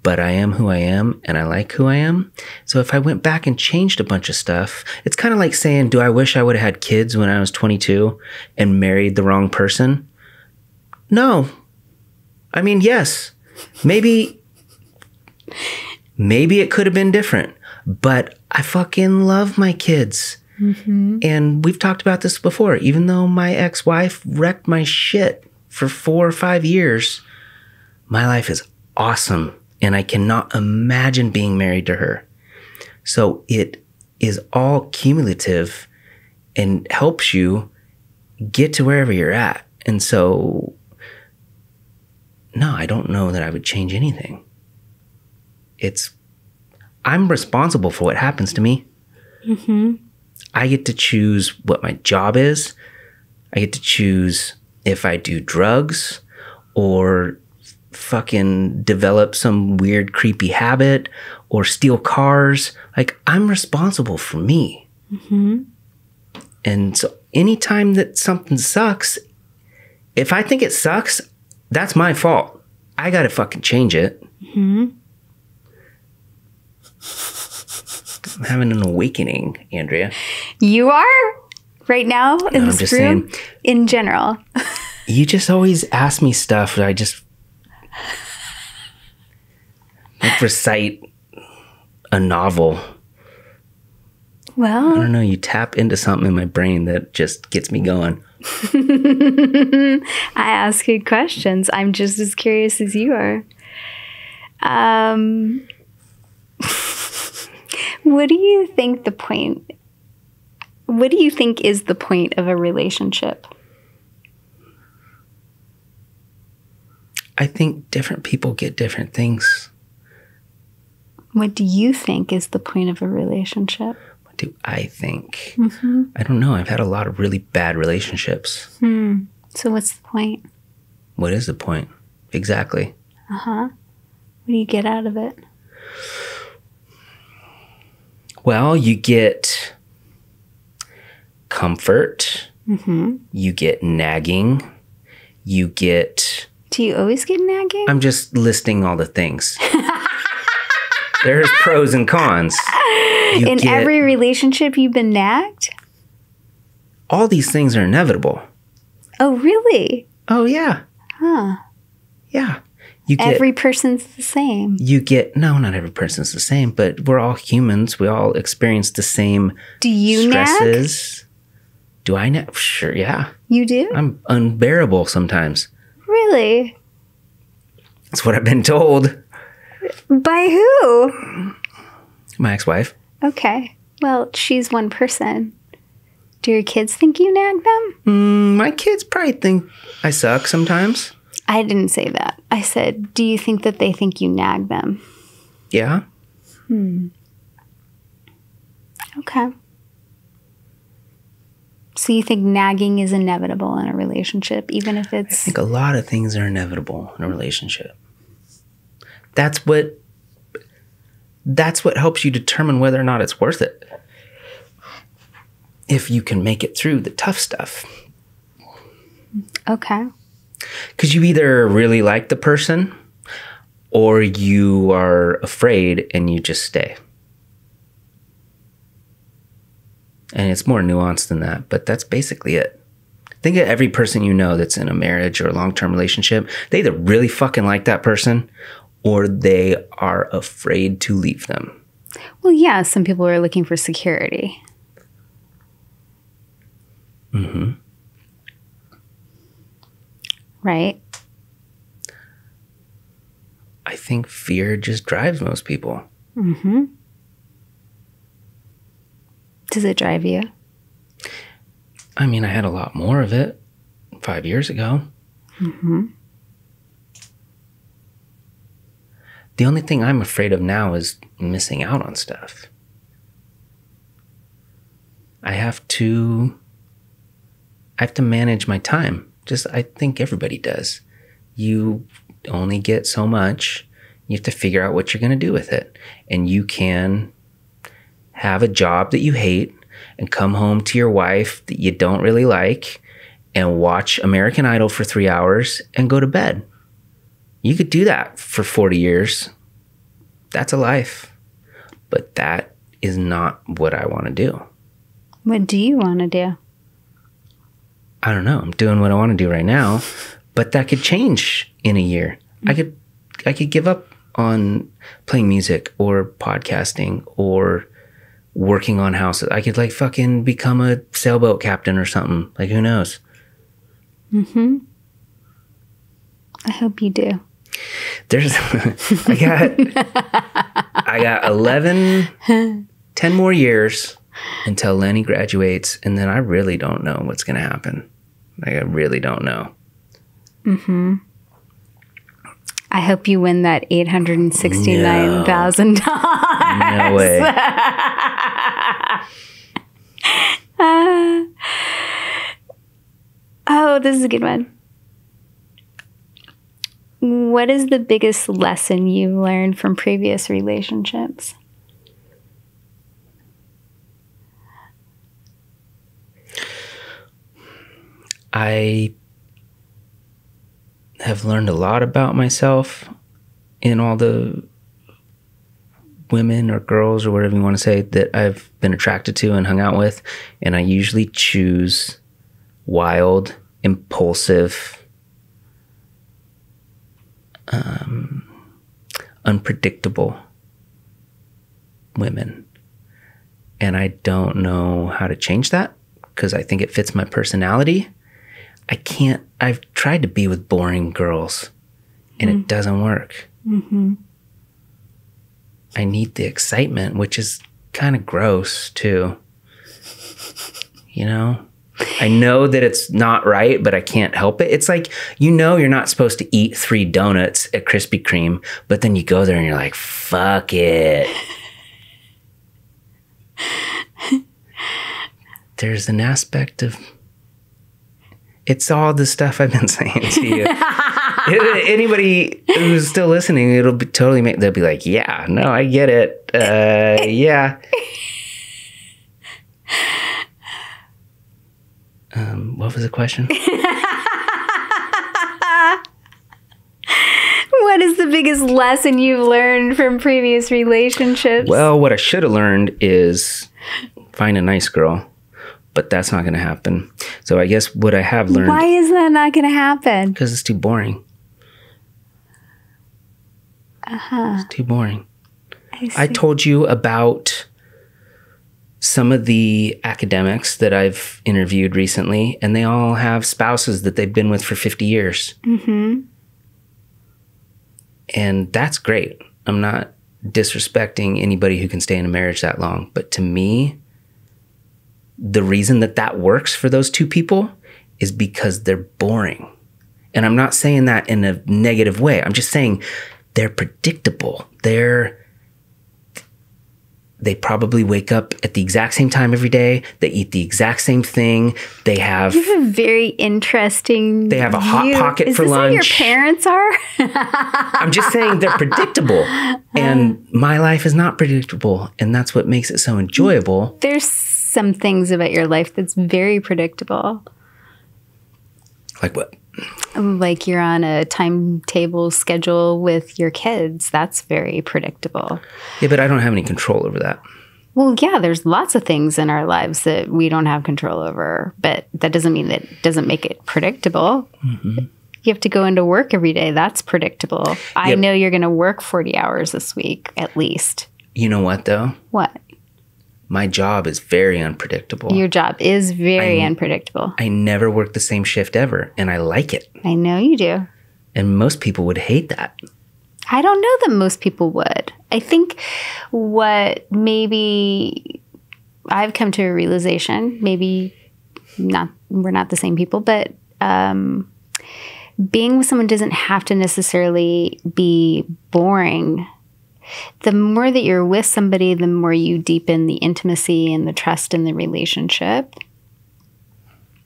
but I am who I am and I like who I am. So if I went back and changed a bunch of stuff, it's kind of like saying, do I wish I would have had kids when I was 22 and married the wrong person? No. I mean, yes, maybe it could have been different, but I fucking love my kids. Mm-hmm. And we've talked about this before. Even though my ex-wife wrecked my shit for 4 or 5 years, my life is awesome. And I cannot imagine being married to her. So it is all cumulative and helps you get to wherever you're at. And so, no, I don't know that I would change anything. I'm responsible for what happens to me. Mm-hmm. I get to choose what my job is. I get to choose if I do drugs or fucking develop some weird, creepy habit or steal cars. Like, I'm responsible for me. Mm-hmm. And so anytime that something sucks, if I think it sucks, that's my fault. I got to fucking change it. Mm-hmm. I'm having an awakening, Andrea. You are? Right now in this room? Saying, in general. You just always ask me stuff that I just like recite a novel. Well, I don't know. You tap into something in my brain that just gets me going. I ask good questions. I'm just as curious as you are. What do you think is the point of a relationship? I think different people get different things. What do you think is the point of a relationship? What do I think? Mm-hmm. I don't know. I've had a lot of really bad relationships. So what's the point? What is the point? Exactly. Uh-huh. What do you get out of it? Well, you get comfort. Mm-hmm. You get nagging. You get... Do you always get nagging? I'm just listing all the things. There's pros and cons. In every relationship, you've been nagged? All these things are inevitable. Oh, really? Oh, yeah. Huh. Yeah. Every person's the same. No, not every person's the same, but we're all humans. We all experience the same stresses. Nag? Do I nag? Sure, yeah. You do? I'm unbearable sometimes. Really? That's what I've been told. By who? My ex-wife. Okay. Well, she's one person. Do your kids think you nag them? My kids probably think I suck sometimes. I didn't say that. I said, do you think that they think you nag them? Yeah. Okay. So you think nagging is inevitable in a relationship, even if it's... I think a lot of things are inevitable in a relationship. That's what helps you determine whether or not it's worth it. If you can make it through the tough stuff. Okay. Because you either really like the person or you are afraid and you just stay. And it's more nuanced than that, but that's basically it. Think of every person you know that's in a marriage or a long-term relationship. They either really fucking like that person or they are afraid to leave them. Well, yeah, some people are looking for security. Mm-hmm. Right? I think fear just drives most people. Mm-hmm. Does it drive you? I mean, I had a lot more of it 5 years ago. Mm-hmm. The only thing I'm afraid of now is missing out on stuff. I have to manage my time. I think everybody does. You only get so much. You have to figure out what you're going to do with it. And you can have a job that you hate and come home to your wife that you don't really like and watch American Idol for 3 hours and go to bed. You could do that for 40 years. That's a life. But that is not what I want to do. What do you want to do? I don't know. I'm doing what I want to do right now, but that could change in a year. Mm-hmm. I could give up on playing music or podcasting or working on houses. I could fucking become a sailboat captain or something. Who knows? Mm-hmm. I hope you do. I got 10 more years until Lenny graduates, and then I really don't know what's going to happen. I really don't know. Mm-hmm. I hope you win that $869,000. No way. Oh, this is a good one. What is the biggest lesson you've learned from previous relationships? I have learned a lot about myself in all the women or girls or whatever you want to say that I've been attracted to and hung out with. And I usually choose wild, impulsive, unpredictable women. And I don't know how to change that because I think it fits my personality. I've tried to be with boring girls and it doesn't work. Mm-hmm. I need the excitement, which is kind of gross too. I know that it's not right, but I can't help it. It's like, you're not supposed to eat 3 donuts at Krispy Kreme, but then you go there and you're like, fuck it. There's an aspect of... It's all the stuff I've been saying to you. Anybody who's still listening, it'll be they'll be like, yeah, no, I get it. Yeah. What was the question? What is the biggest lesson you've learned from previous relationships? Well, what I should have learned is find a nice girl. But that's not going to happen. So I guess what I have learned... Why is that not going to happen? Because it's too boring. It's too boring. I I told you about some of the academics that I've interviewed recently, and they all have spouses that they've been with for 50 years. Mm-hmm. And that's great. I'm not disrespecting anybody who can stay in a marriage that long. But to me, the reason that that works for those two people is because they're boring. And I'm not saying that in a negative way. I'm just saying they're predictable. They probably wake up at the exact same time every day. They eat the exact same thing. They have a very interesting They have a Hot Pocket for lunch. Is that your parents are? I'm just saying they're predictable. And my life is not predictable. And that's what makes it so enjoyable. There's some things about your life that's very predictable. Like what? Like you're on a timetable schedule with your kids. That's very predictable. Yeah, but I don't have any control over that. Well, yeah, there's lots of things in our lives that we don't have control over, but that doesn't mean that it doesn't make it predictable. Mm-hmm. You have to go into work every day. That's predictable. Yep. I know you're going to work 40 hours this week, at least. You know what, though? What? My job is very unpredictable. Your job is very unpredictable. I never work the same shift ever, and I like it. I know you do. And most people would hate that. I don't know that most people would. I think what maybe I've come to a realization, maybe not, we're not the same people, but being with someone doesn't have to necessarily be boring. The more that you're with somebody, the more you deepen the intimacy and the trust in the relationship.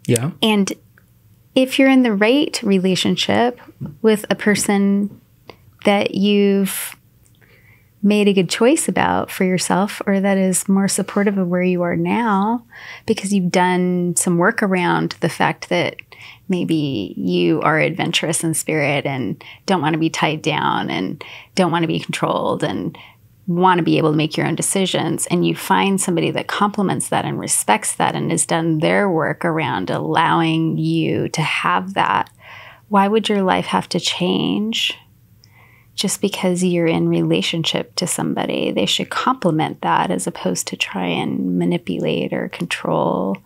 Yeah. And if you're in the right relationship with a person that you've made a good choice about for yourself, or that is more supportive of where you are now, because you've done some work around the fact that maybe you are adventurous in spirit and don't want to be tied down and don't want to be controlled and want to be able to make your own decisions, and you find somebody that complements that and respects that and has done their work around allowing you to have that, why would your life have to change just because you're in relationship to somebody? They should complement that as opposed to try and manipulate or control.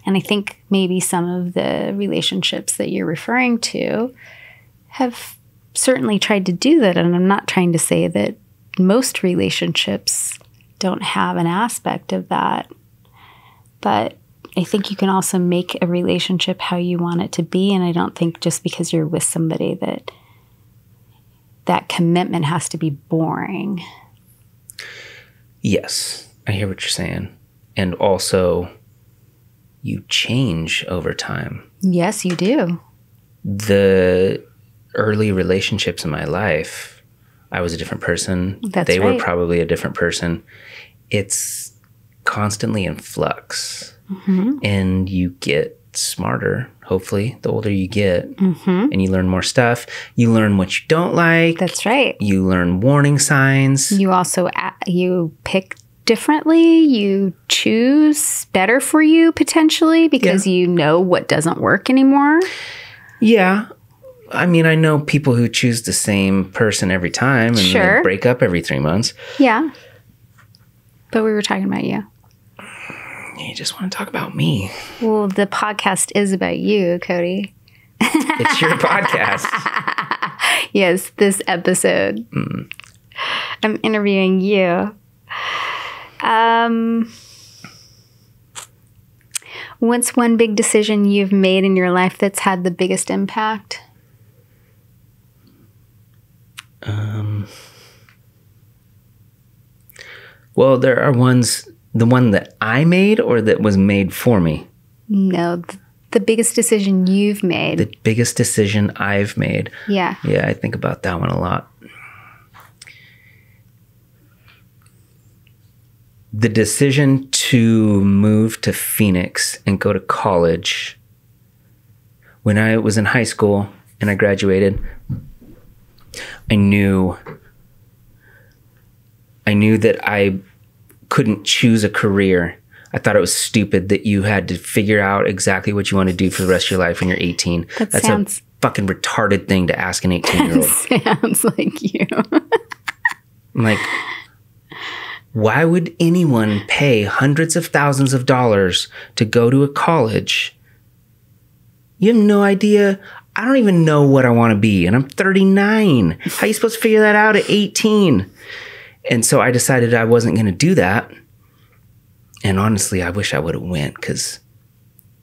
And I think maybe some of the relationships that you're referring to have certainly tried to do that. And I'm not trying to say that most relationships don't have an aspect of that. But I think you can also make a relationship how you want it to be. And I don't think just because you're with somebody that commitment has to be boring. Yes, I hear what you're saying. And also, you change over time. Yes, you do. The early relationships in my life, I was a different person. They were probably a different person. It's constantly in flux. Mm-hmm. And you get smarter, hopefully, the older you get. Mm-hmm. And you learn more stuff. You learn what you don't like. That's right. You learn warning signs. You also, you pick differently. You choose better for you, potentially, because you know what doesn't work anymore. Yeah. I mean, I know people who choose the same person every time and they break up every 3 months. Yeah. But we were talking about you. You just want to talk about me. Well, the podcast is about you, Cody. It's your podcast. Yes, this episode. I'm interviewing you. What's one big decision you've made in your life that's had the biggest impact? Well, there are ones, the one that I made or that was made for me? No, the biggest decision you've made. The biggest decision I've made. Yeah. Yeah, I think about that one a lot. The decision to move to Phoenix and go to college. When I was in high school and I graduated, I knew that I couldn't choose a career. I thought it was stupid that you had to figure out exactly what you want to do for the rest of your life when you're 18. That's a fucking retarded thing to ask an 18-year-old. Sounds like you. I'm like, why would anyone pay hundreds of thousands of dollars to go to a college? You have no idea. I don't even know what I want to be. And I'm 39. How are you supposed to figure that out at 18? And so I decided I wasn't going to do that. And honestly, I wish I would have went, because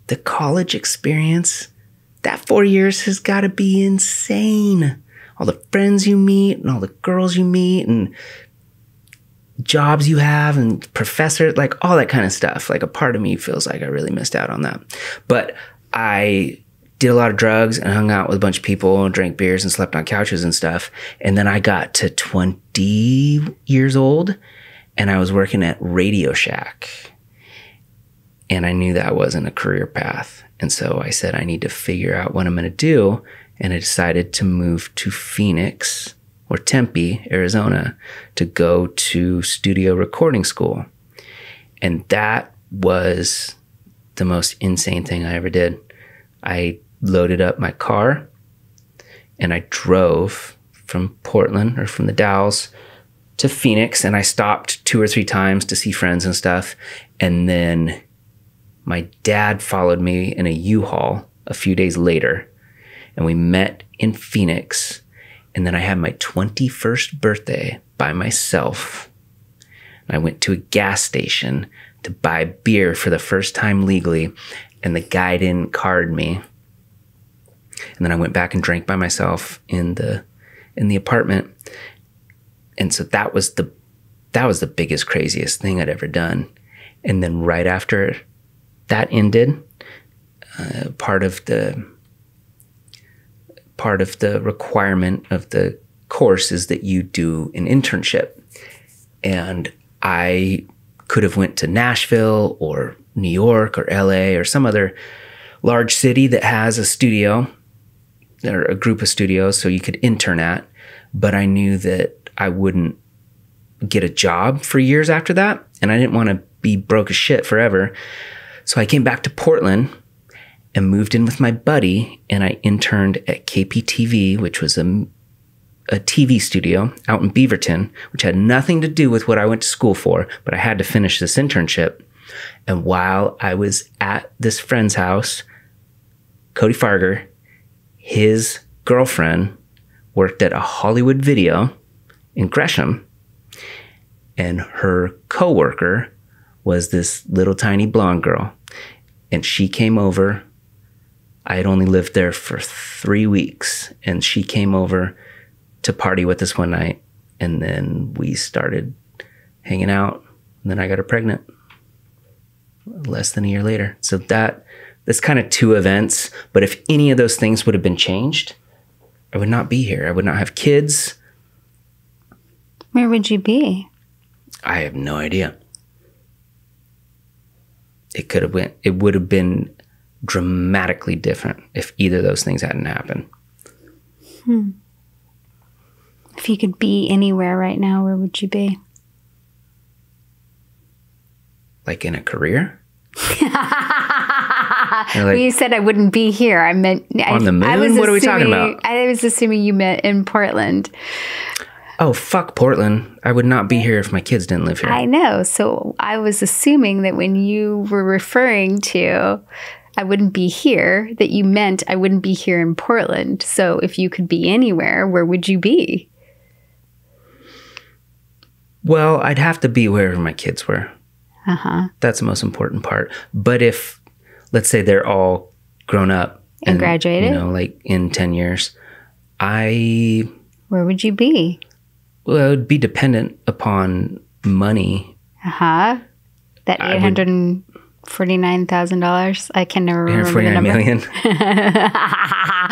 the college experience, that 4 years has got to be insane. All the friends you meet and all the girls you meet and jobs you have and professors, like all that kind of stuff. Like a part of me feels like I really missed out on that. But I did a lot of drugs and hung out with a bunch of people and drank beers and slept on couches and stuff. And then I got to 20 years old and I was working at Radio Shack. And I knew that wasn't a career path. And so I said, I need to figure out what I'm going to do. And I decided to move to Phoenix or Tempe, Arizona, to go to studio recording school. And that was the most insane thing I ever did. I loaded up my car and I drove from Portland or from the Dalles to Phoenix, and I stopped 2 or 3 times to see friends and stuff. And then my dad followed me in a U-Haul a few days later, and we met in Phoenix. And then I had my 21st birthday by myself. And I went to a gas station to buy beer for the first time legally, and the guy didn't card me. And then I went back and drank by myself in the apartment. And so that was the biggest, craziest thing I'd ever done. And then right after that ended, part of the requirement of the course is that you do an internship. And I could have went to Nashville or New York or LA or some other large city that has a studio or a group of studios so you could intern at. But I knew that I wouldn't get a job for years after that. And I didn't want to be broke as shit forever. So I came back to Portland and moved in with my buddy, and I interned at KPTV, which was a TV studio out in Beaverton, which had nothing to do with what I went to school for, but I had to finish this internship. And while I was at this friend's house, Cody Farger, his girlfriend, worked at a Hollywood Video in Gresham, and her coworker was this little tiny blonde girl. And she came over. I had only lived there for 3 weeks, and she came over to party with us one night, and then we started hanging out, and then I got her pregnant less than a year later. So that's kind of 2 events. But if any of those things would have been changed, I would not be here. I would not have kids. Where would you be? I have no idea. It would have been dramatically different if either of those things hadn't happened. If you could be anywhere right now, where would you be? Like in a career? When you said I wouldn't be here, I meant on the moon? What are we talking about? I was assuming you meant in Portland. Oh, fuck Portland. I would not be here if my kids didn't live here. I know. So I was assuming that when you were referring to I wouldn't be here, that you meant I wouldn't be here in Portland. So if you could be anywhere, where would you be? Well, I'd have to be wherever my kids were. Uh-huh. That's the most important part. But if, let's say they're all grown up and graduated, like in 10 years, where would you be? Well, it would be dependent upon money. Uh-huh. That $849,000. I can never remember the number. $849 million.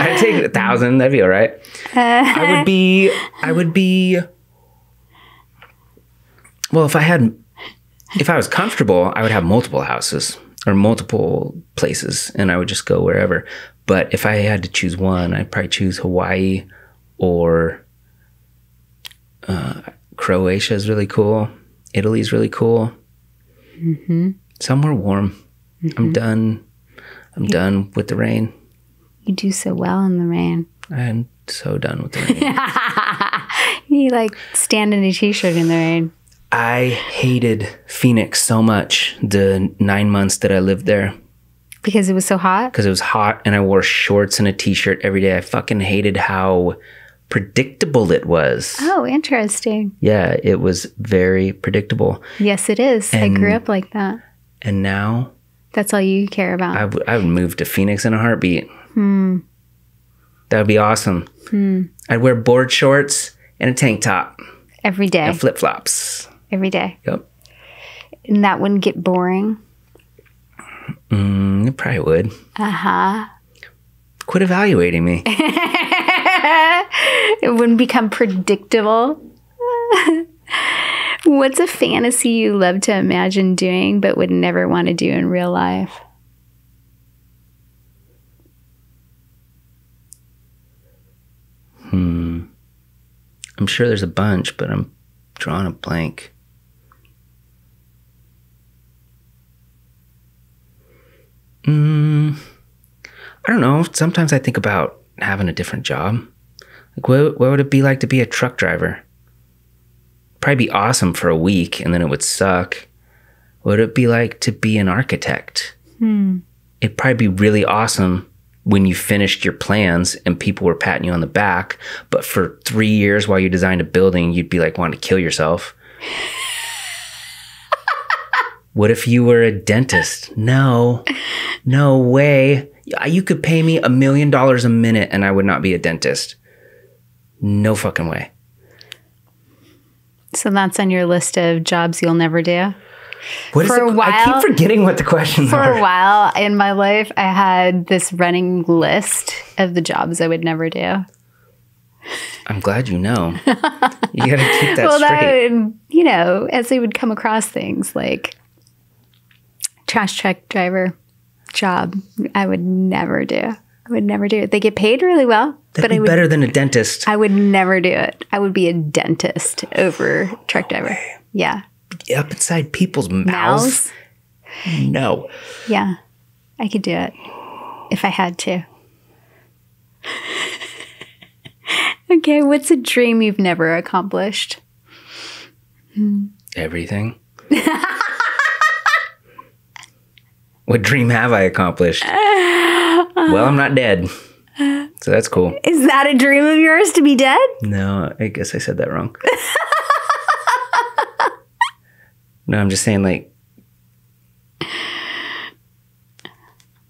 I'd take 1,000. That'd be all right. I would be. Well, if I was comfortable, I would have multiple houses or multiple places, and I would just go wherever. But if I had to choose one, I'd probably choose Hawaii or Croatia is really cool. Italy's really cool. Mm-hmm. Somewhere warm. Mm-hmm. I'm done with the rain. You do so well in the rain. I'm so done with the rain. You like stand in a t-shirt in the rain. I hated Phoenix so much the 9 months that I lived there. Because it was so hot? Because it was hot and I wore shorts and a t-shirt every day. I fucking hated how predictable it was. Oh, interesting. Yeah, it was very predictable. Yes, it is. I grew up like that. And now... That's all you care about. I would move to Phoenix in a heartbeat. That would be awesome. I'd wear board shorts and a tank top. Every day. And flip-flops. Every day. Yep. And that wouldn't get boring? It probably would. Uh-huh. Quit evaluating me. It wouldn't become predictable. What's a fantasy you love to imagine doing but would never want to do in real life? I'm sure there's a bunch, but I'm drawing a blank. I don't know. Sometimes I think about having a different job. Like, what would it be like to be a truck driver? Probably be awesome for a week, and then it would suck. What would it be like to be an architect? It'd probably be really awesome when you finished your plans and people were patting you on the back, but for 3 years while you designed a building, you'd be like wanting to kill yourself. What if you were a dentist? No way. You could pay me $1 million a minute and I would not be a dentist. No fucking way. So that's on your list of jobs you'll never do? What is it? I keep forgetting what the questions are. For a while in my life, I had this running list of the jobs I would never do. I'm glad you know. You got to keep that straight. That, as they would come across things like trash truck driver job, I would never do. I would never do it. They get paid really well. That'd be better than a dentist. I would never do it. I would be a dentist over truck driver. Yeah. Up inside people's mouths? No. Yeah. I could do it if I had to. Okay, what's a dream you've never accomplished? Everything. What dream have I accomplished? Well, I'm not dead. So that's cool. Is that a dream of yours, to be dead? No, I guess I said that wrong. No, I'm just saying, like,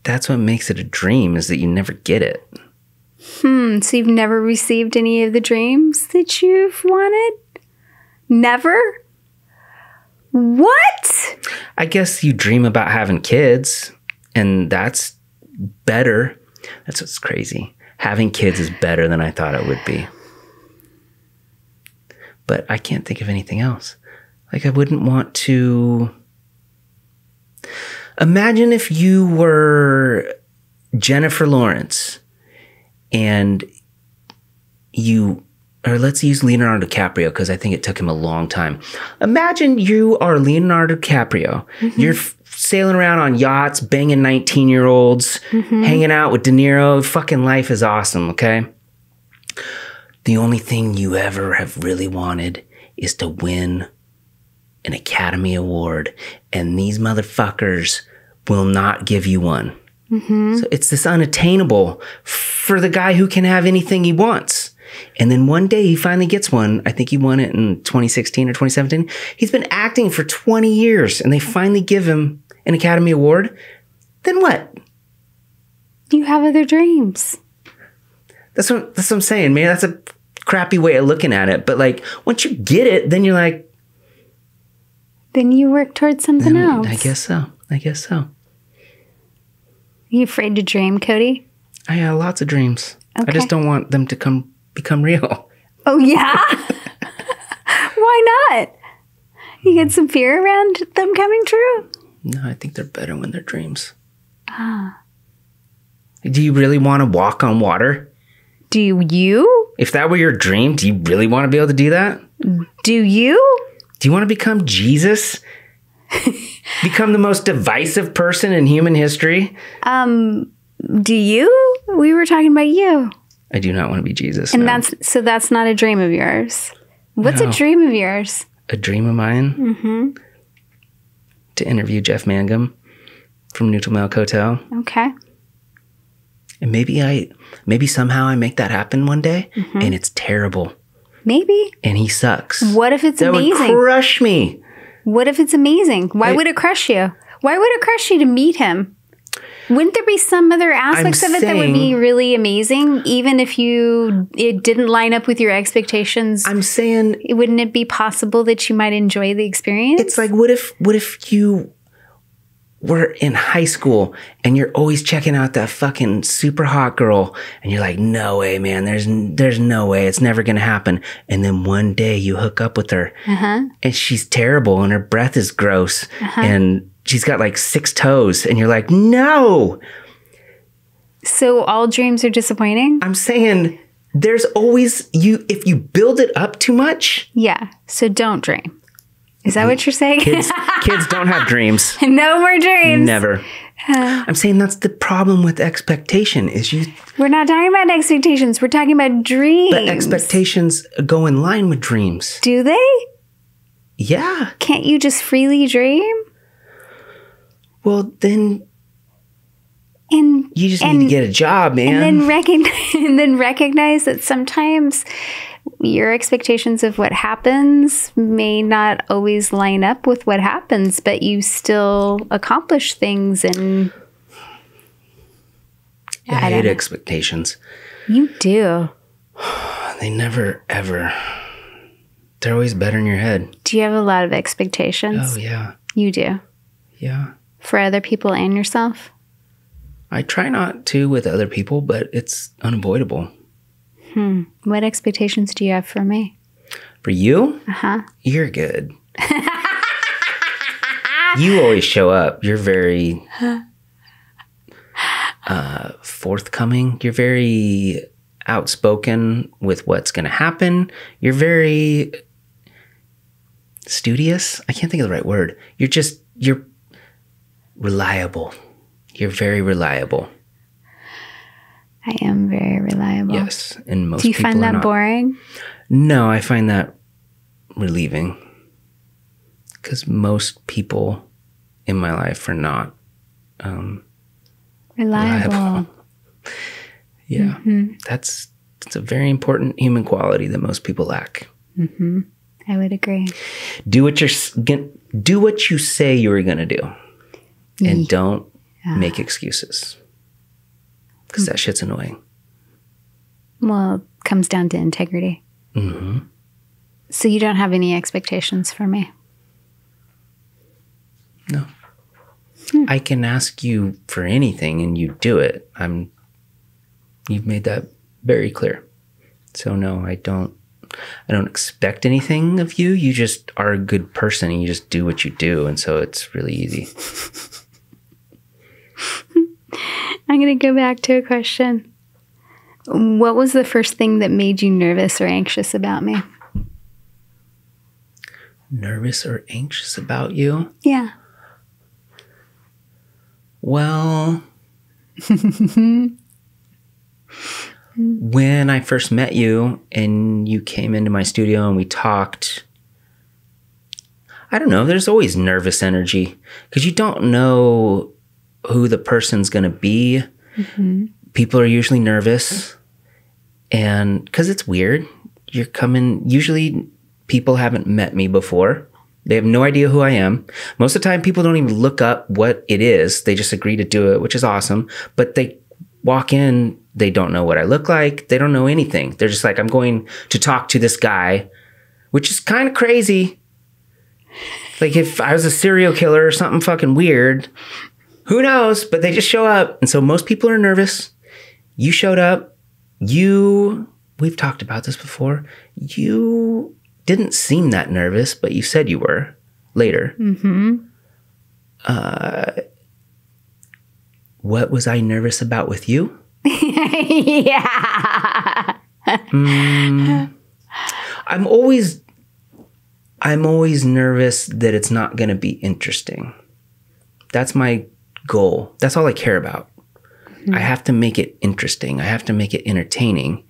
that's what makes it a dream, is that you never get it. So you've never received any of the dreams that you've wanted? Never? What? I guess you dream about having kids, and that's better. That's what's crazy. Having kids is better than I thought it would be. But I can't think of anything else. Like, I wouldn't want to... Imagine if you were Jennifer Lawrence and you... Or let's use Leonardo DiCaprio, because I think it took him a long time. Imagine you are Leonardo DiCaprio. You're sailing around on yachts, banging 19-year-olds, hanging out with De Niro. Fucking life is awesome, okay? The only thing you ever have really wanted is to win an Academy Award, and these motherfuckers will not give you one. So it's this unattainable for the guy who can have anything he wants. And then one day he finally gets one. I think he won it in 2016 or 2017. He's been acting for 20 years and they finally give him an Academy Award. Then what? You have other dreams. That's what I'm saying, man. That's a crappy way of looking at it. But like, once you get it, then you're like... Then you work towards something else. I guess so. Are you afraid to dream, Cody? I have lots of dreams. Okay. I just don't want them to become real. Oh, yeah? Why not? You get some fear around them coming true? No, I think they're better when they're dreams. Do you really want to walk on water? Do you? If that were your dream, do you really want to be able to do that? Do you? Do you want to become Jesus? Become the most divisive person in human history? Do you? We were talking about you. I do not want to be Jesus. And no. that's not a dream of yours. What's a dream of yours? A dream of mine? To interview Jeff Mangum from Neutral Milk Hotel. Okay. And maybe somehow I make that happen one day, and it's terrible. Maybe. And he sucks. What if it's amazing? That would crush me. What if it's amazing? Why would it crush you? Why would it crush you to meet him? Wouldn't there be some other aspects of it that would be really amazing, even if it didn't line up with your expectations? I'm saying, wouldn't it be possible that you might enjoy the experience? It's like, what if you were in high school and you're always checking out that fucking super hot girl, and you're like, no way, man, there's no way, it's never gonna happen. And then one day you hook up with her, and she's terrible, and her breath is gross, and she's got like 6 toes, and you're like, no. So all dreams are disappointing? I'm saying there's always if you build it up too much. Yeah. So don't dream. Is that what you're saying? Kids don't have dreams. No more dreams. Never. I'm saying that's the problem with expectation is We're not talking about expectations. We're talking about dreams. But expectations go in line with dreams. Do they? Yeah. Can't you just freely dream? Well, then you just need to get a job, man. And then recognize that sometimes your expectations of what happens may not always line up with what happens, but you still accomplish things. And I hate expectations. You do. They never, ever. They're always better in your head. Do you have a lot of expectations? Oh, yeah. You do? Yeah. For other people and yourself? I try not to with other people, but it's unavoidable. What expectations do you have for me? For you? You're good. You always show up. You're very forthcoming. You're very outspoken with what's going to happen. You're very studious. I can't think of the right word. You're reliable. You're very reliable. I am very reliable. Yes, and most people. Do you find that not. Boring? No, I find that relieving. Because most people in my life are not reliable. Yeah, that's a very important human quality that most people lack. I would agree. Do what you say you were going to do, and don't make excuses. Because that shit's annoying. Well, it comes down to integrity. So you don't have any expectations for me? No. I can ask you for anything and you do it. You've made that very clear. So no, I don't expect anything of you. You just are a good person and you just do what you do. And so it's really easy. I'm going to go back to a question. What was the first thing that made you nervous or anxious about me? Nervous or anxious about you? Yeah. Well, when I first met you and you came into my studio and we talked, I don't know, there's always nervous energy because you don't know who the person's going to be. People are usually nervous, and because it's weird, usually people haven't met me before. They have no idea who I am. Most of the time, people don't even look up what it is. They just agree to do it, which is awesome. But they walk in, they don't know what I look like. They don't know anything. They're just like, I'm going to talk to this guy, which is kind of crazy. Like if I was a serial killer or something fucking weird, who knows? But they just show up. And so most people are nervous. You showed up. We've talked about this before. You didn't seem that nervous, but you said you were later. What was I nervous about with you? Yeah. I'm always nervous that it's not going to be interesting. That's my goal. That's all I care about. I have to make it interesting. I have to make it entertaining.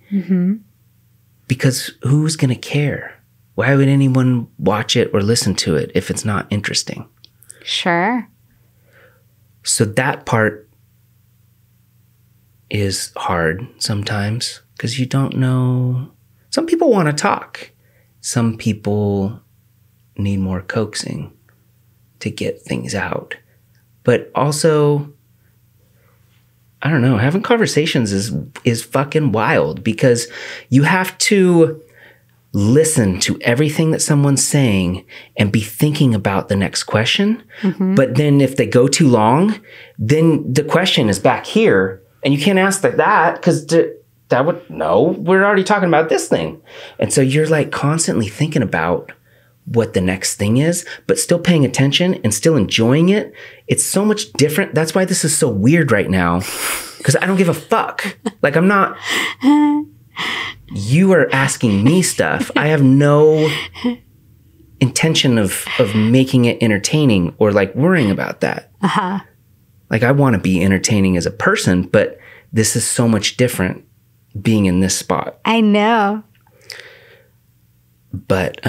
Because who's going to care why would anyone watch it or listen to it if it's not interesting? Sure. So that part is hard sometimes because you don't know. Some people want to talk. Some people need more coaxing to get things out. But also, I don't know, having conversations is fucking wild because you have to listen to everything that someone's saying and be thinking about the next question. Mm-hmm. But then if they go too long, then the question is back here and you can't ask that because that would, no, we're already talking about this thing. And so you're like constantly thinking about what the next thing is, but still paying attention and still enjoying it. It's so much different. That's why this is so weird right now because I don't give a fuck. Like I'm not... You are asking me stuff. I have no intention of making it entertaining or like worrying about that. Uh-huh. Like I want to be entertaining as a person, but this is so much different being in this spot. I know. But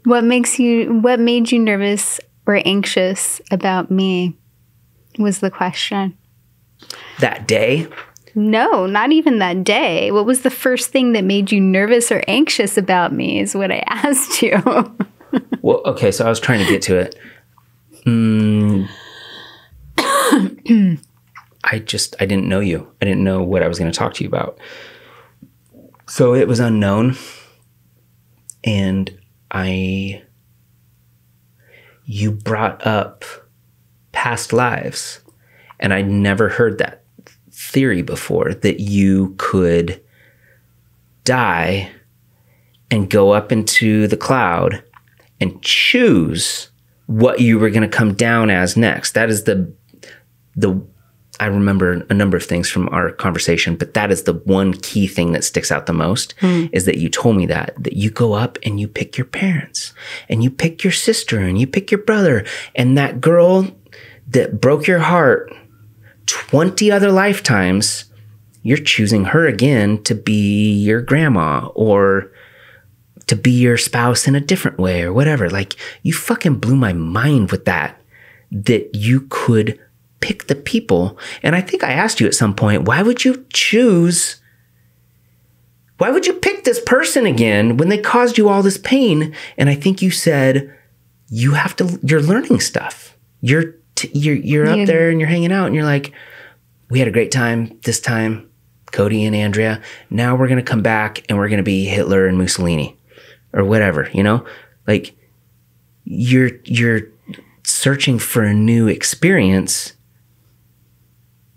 what made you nervous or anxious about me was the question. That day? No, not even that day. What was the first thing that made you nervous or anxious about me is what I asked you. Well, okay, so I was trying to get to it. I didn't know you. I didn't know what I was going to talk to you about. So it was unknown. And you brought up past lives. And I'd never heard that theory before, that you could die and go up into the cloud and choose what you were going to come down as next. That is the I remember a number of things from our conversation, but that is the one key thing that sticks out the most is that you told me that you go up and you pick your parents and you pick your sister and you pick your brother and that girl that broke your heart 20 other lifetimes, you're choosing her again to be your grandma or to be your spouse in a different way or whatever. Like you fucking blew my mind with that you could pick the people. And I think I asked you at some point, why would you pick this person again when they caused you all this pain? And I think you said, you're learning stuff. You're up there and you're hanging out and you're like, we had a great time this time, Cody and Andrea. Now we're going to come back and we're going to be Hitler and Mussolini or whatever, you know, like you're searching for a new experience.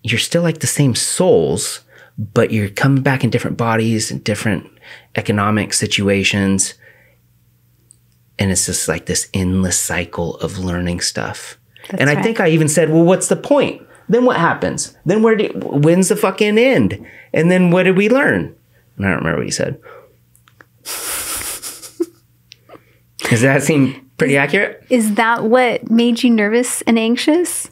You're still like the same souls, but you're coming back in different bodies and different economic situations. And it's just like this endless cycle of learning stuff. That's right. I think I even said, well, what's the point? Then what happens? Then when's the fucking end? And then what did we learn? And I don't remember what you said. Does that seem pretty accurate? Is that what made you nervous and anxious?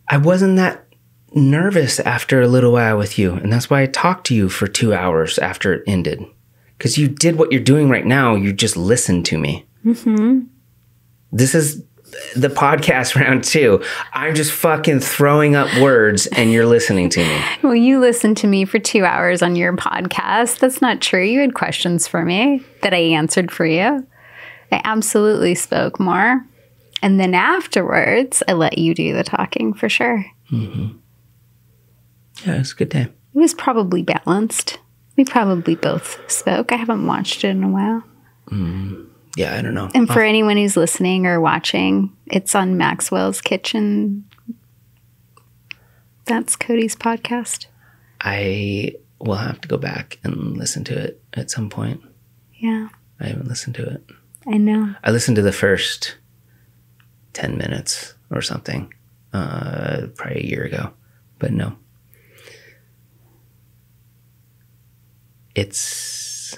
I wasn't that nervous after a little while with you. And that's why I talked to you for 2 hours after it ended. Because you did what you're doing right now. You just listened to me. Mm-hmm. This is the podcast round 2. I'm just fucking throwing up words and you're listening to me. Well, you listened to me for 2 hours on your podcast. That's not true. You had questions for me that I answered for you. I absolutely spoke more. And then afterwards, I let you do the talking for sure. Mm-hmm. Yeah, it was a good day. It was probably balanced. We probably both spoke. I haven't watched it in a while. Yeah, I don't know. And for anyone who's listening or watching, it's on Maxwell's Kitchen. That's Cody's podcast. I will have to go back and listen to it at some point. Yeah. I haven't listened to it. I know. I listened to the first 10 minutes or something, probably a year ago, but no. It's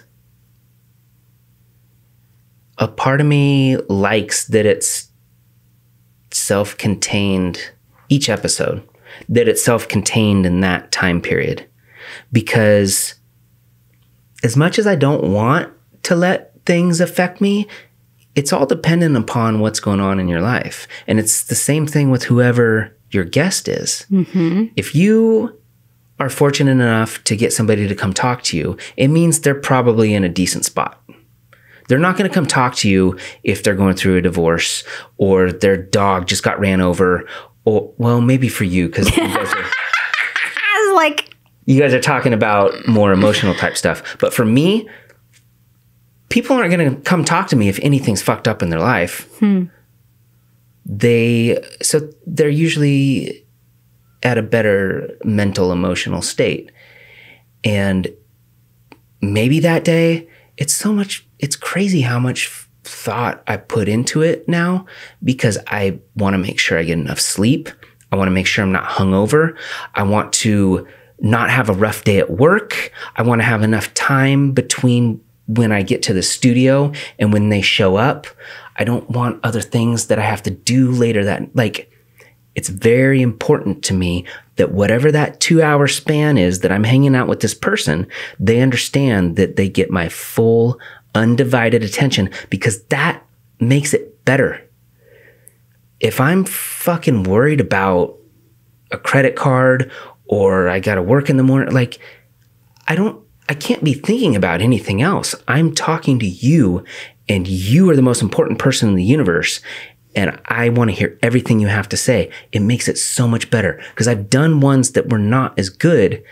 a part of me likes that it's self-contained, each episode, that it's self-contained in that time period, because as much as I don't want to let things affect me, it's all dependent upon what's going on in your life. And it's the same thing with whoever your guest is. If you are fortunate enough to get somebody to come talk to you, it means they're probably in a decent spot. They're not going to come talk to you if they're going through a divorce or their dog just got ran over. Or, well, maybe for you, because you guys are talking about more emotional type stuff. But for me, people aren't going to come talk to me if anything's fucked up in their life. They're usually at a better mental, emotional state. And maybe that day, it's crazy how much thought I put into it now, because I want to make sure I get enough sleep. I want to make sure I'm not hungover. I want to not have a rough day at work. I want to have enough time between when I get to the studio and when they show up. I don't want other things that I have to do later it's very important to me that whatever that 2-hour span is that I'm hanging out with this person, they understand that they get my full undivided attention, because that makes it better. If I'm fucking worried about a credit card or I got to work in the morning, I can't be thinking about anything else. I'm talking to you, and you are the most important person in the universe. And I want to hear everything you have to say. It makes it so much better, because I've done ones that were not as good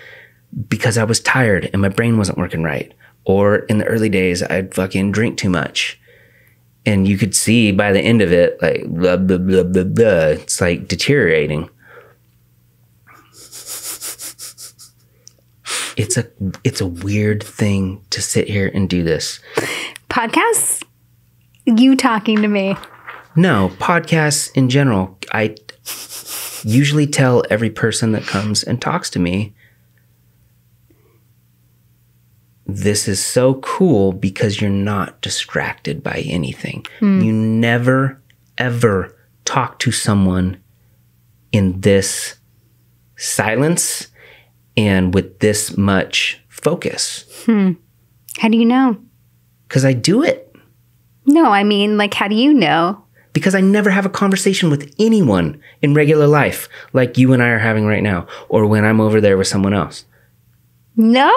because I was tired and my brain wasn't working right. Or in the early days, I'd fucking drink too much. And you could see by the end of it, like, blah, blah, blah, blah, blah. It's like deteriorating. It's a weird thing to sit here and do this. Podcasts? You talking to me? No, podcasts in general. I usually tell every person that comes and talks to me, this is so cool because you're not distracted by anything. You never, ever talk to someone in this silence and with this much focus. How do you know? Because I do it. No, I mean, how do you know? Because I never have a conversation with anyone in regular life like you and I are having right now, or when I'm over there with someone else. No?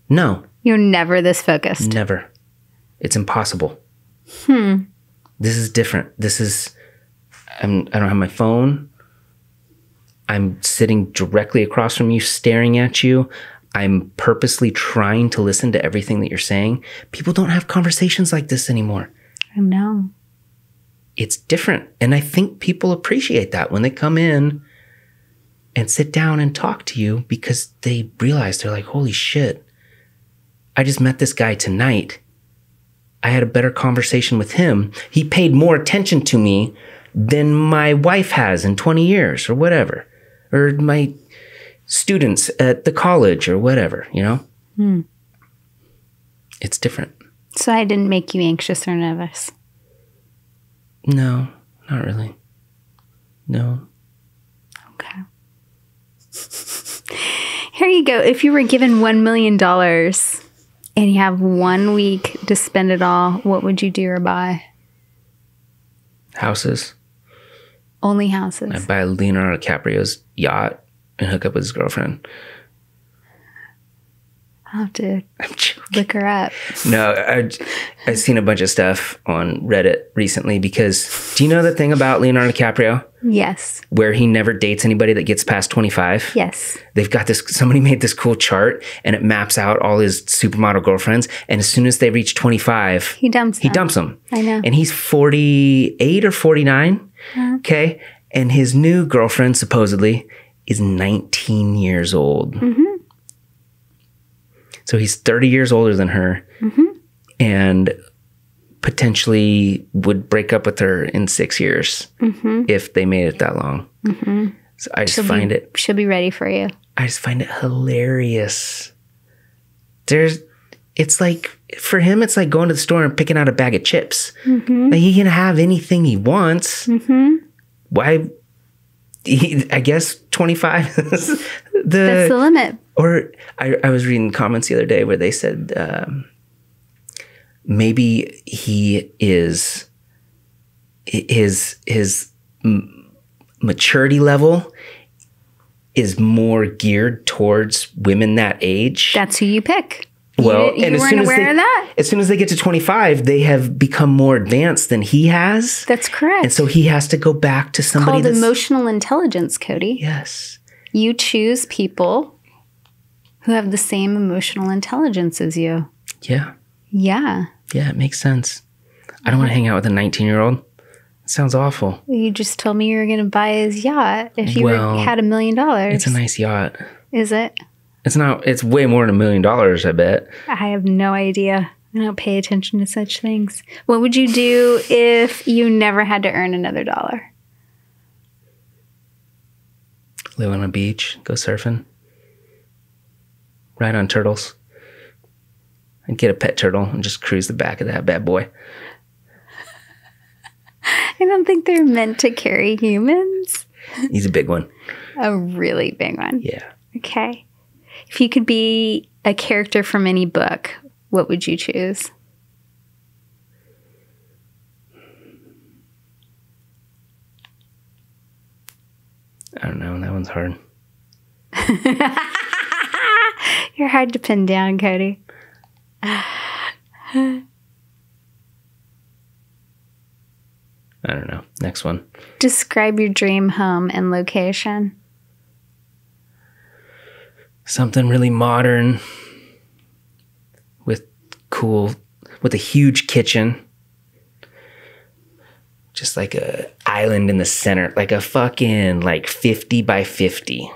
No. You're never this focused. Never. It's impossible. This is different. I don't have my phone. I'm sitting directly across from you, staring at you. I'm purposely trying to listen to everything that you're saying. People don't have conversations like this anymore. I know. It's different. And I think people appreciate that when they come in and sit down and talk to you, because they realize, they're like, holy shit, I just met this guy tonight. I had a better conversation with him. He paid more attention to me than my wife has in 20 years or whatever, or my students at the college or whatever, It's different. So I didn't make you anxious or nervous? No, not really. No. Okay. Here you go. If you were given $1 million and you have 1 week to spend it all, what would you do or buy? Houses. Only houses. I'd buy Leonardo DiCaprio's yacht and hook up with his girlfriend. I'll have to look her up. No, I've seen a bunch of stuff on Reddit recently, because do you know the thing about Leonardo DiCaprio? Yes. Where he never dates anybody that gets past 25? Yes. They've got this, somebody made this cool chart and it maps out all his supermodel girlfriends. And as soon as they reach 25, he dumps them. I know. And he's 48 or 49. Okay. And his new girlfriend supposedly is 19 years old. So he's 30 years older than her, and potentially would break up with her in 6 years if they made it that long. So I just she'll be ready for you. I just find it hilarious. It's like, for him, it's like going to the store and picking out a bag of chips. Like, he can have anything he wants. Why? I guess 25 is That's the limit. Or I was reading comments the other day where they said maybe he is his maturity level is more geared towards women that age. That's who you pick. Well, you and weren't aware of that? As soon as they get to 25, they have become more advanced than he has. That's correct. And so he has to go back to somebody called emotional intelligence, Cody. Yes. You choose people who have the same emotional intelligence as you. Yeah. Yeah. Yeah, it makes sense. I don't want to hang out with a 19-year-old. It sounds awful. You just told me you were going to buy his yacht if you had $1 million. It's a nice yacht. Is it? It's not. It's way more than $1 million, I bet. I have no idea. I don't pay attention to such things. What would you do if you never had to earn another dollar? Live on a beach, go surfing, ride on turtles, and get a pet turtle and just cruise the back of that bad boy. I don't think they're meant to carry humans. He's a big one. A really big one. Yeah. Okay. If you could be a character from any book, what would you choose? I don't know. That one's hard. You're hard to pin down, Cody. I don't know. Next one. Describe your dream home and location. Something really modern with a huge kitchen. Just like a island in the center, like a fucking 50 by 50.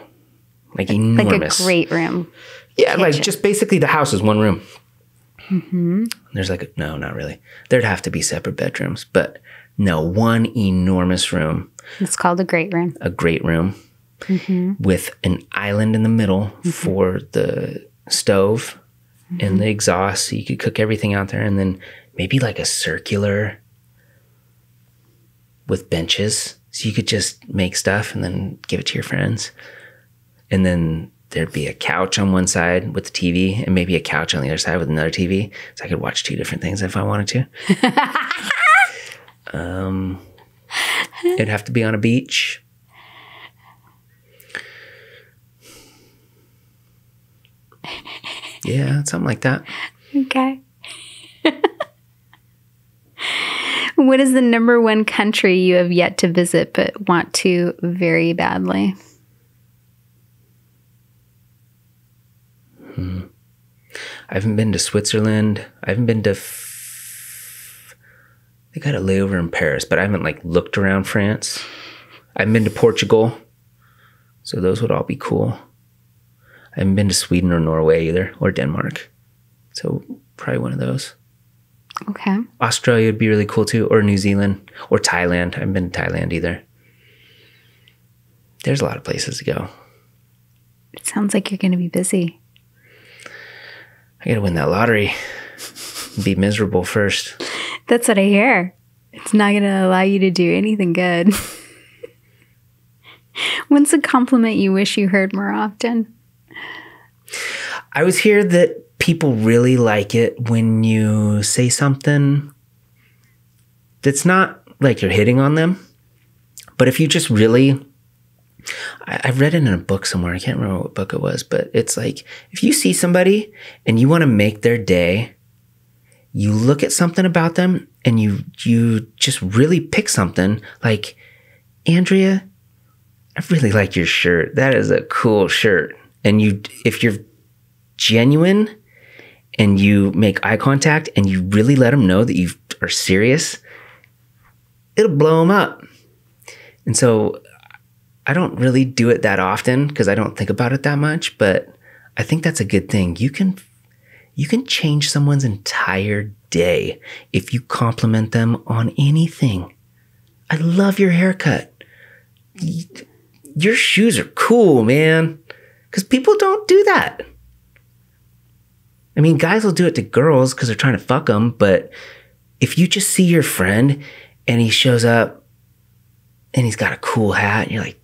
Like enormous. Like a great room. Yeah, kitchen. like just basically the house is one room. Mm-hmm. There's no, not really. There'd have to be separate bedrooms, but no, one enormous room. It's called a great room. A great room with an island in the middle for the stove and the exhaust, so you could cook everything out there, and then maybe like a circular with benches, so you could just make stuff and then give it to your friends. And then there'd be a couch on one side with the TV and maybe a couch on the other side with another TV, so I could watch two different things if I wanted to. It'd have to be on a beach. Yeah, something like that. Okay. What is the number one country you have yet to visit but want to very badly? I haven't been to Switzerland. I haven't been to... They got a layover in Paris, but I haven't looked around France. I haven't been to Portugal. So those would all be cool. I haven't been to Sweden or Norway either, or Denmark. So probably one of those. Okay. Australia would be really cool too, or New Zealand, or Thailand. I haven't been to Thailand either. There's a lot of places to go. It sounds like you're going to be busy. I got to win that lottery. Be miserable first. That's what I hear. It's not going to allow you to do anything good. What's a compliment you wish you heard more often?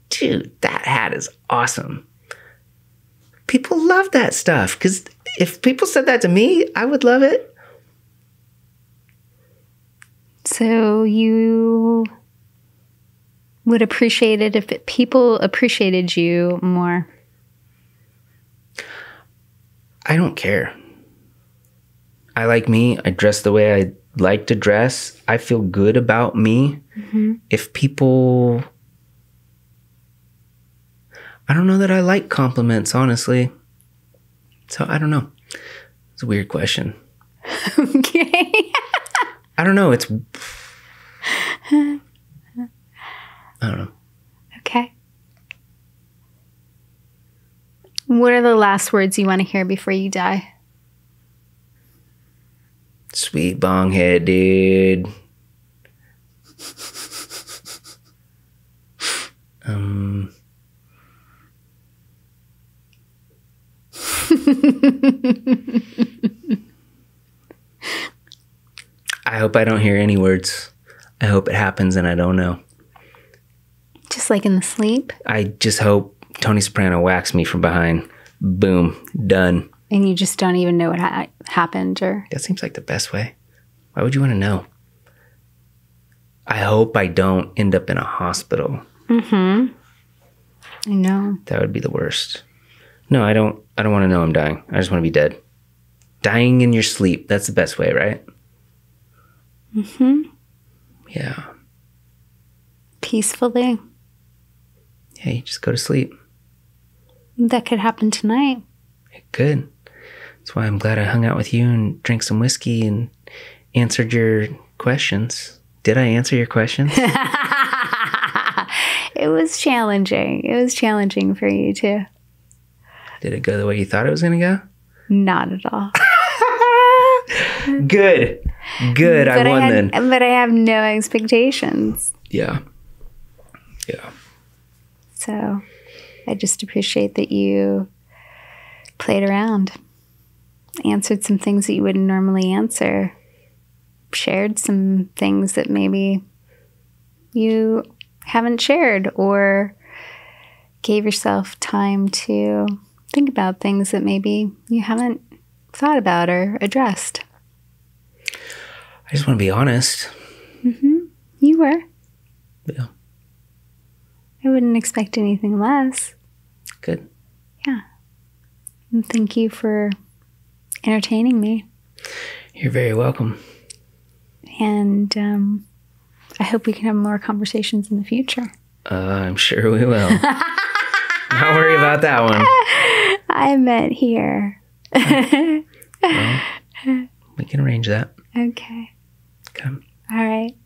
dude, that hat is awesome. People love that stuff, because if people said that to me, I would love it. So you would appreciate it if people appreciated you more? I don't care. I like me. I dress the way I like to dress. I feel good about me. Mm-hmm. If people... I don't know that I like compliments, honestly. So I don't know. It's a weird question. Okay. I don't know. I don't know. Okay. What are the last words you want to hear before you die? Sweet bong head, dude. I hope I don't hear any words. I hope it happens and I don't know. Just like in the sleep? I just hope Tony Soprano whacks me from behind. Boom. Done. And you just don't even know what happened? Or that seems like the best way. Why would you want to know? I hope I don't end up in a hospital. Mm-hmm. I know. That would be the worst. No, I don't want to know I'm dying. I just want to be dead. Dying in your sleep. That's the best way, right? Mm-hmm. Yeah. Peacefully. Yeah, you just go to sleep. That could happen tonight. It could. That's why I'm glad I hung out with you and drank some whiskey and answered your questions. Did I answer your questions? It was challenging. It was challenging for you too. Did it go the way you thought it was going to go? Not at all. Good. Good. I won then. But I have no expectations. Yeah. Yeah. So I just appreciate that you played around, answered some things that you wouldn't normally answer, shared some things that maybe you haven't shared, or gave yourself time to think about things that maybe you haven't thought about or addressed. I just want to be honest. Mm-hmm. You were. Yeah. I wouldn't expect anything less. Good. Yeah. And thank you for entertaining me. You're very welcome. And I hope we can have more conversations in the future. I'm sure we will. Not worry about that one. I meant here. Well, we can arrange that. Okay. Come. All right.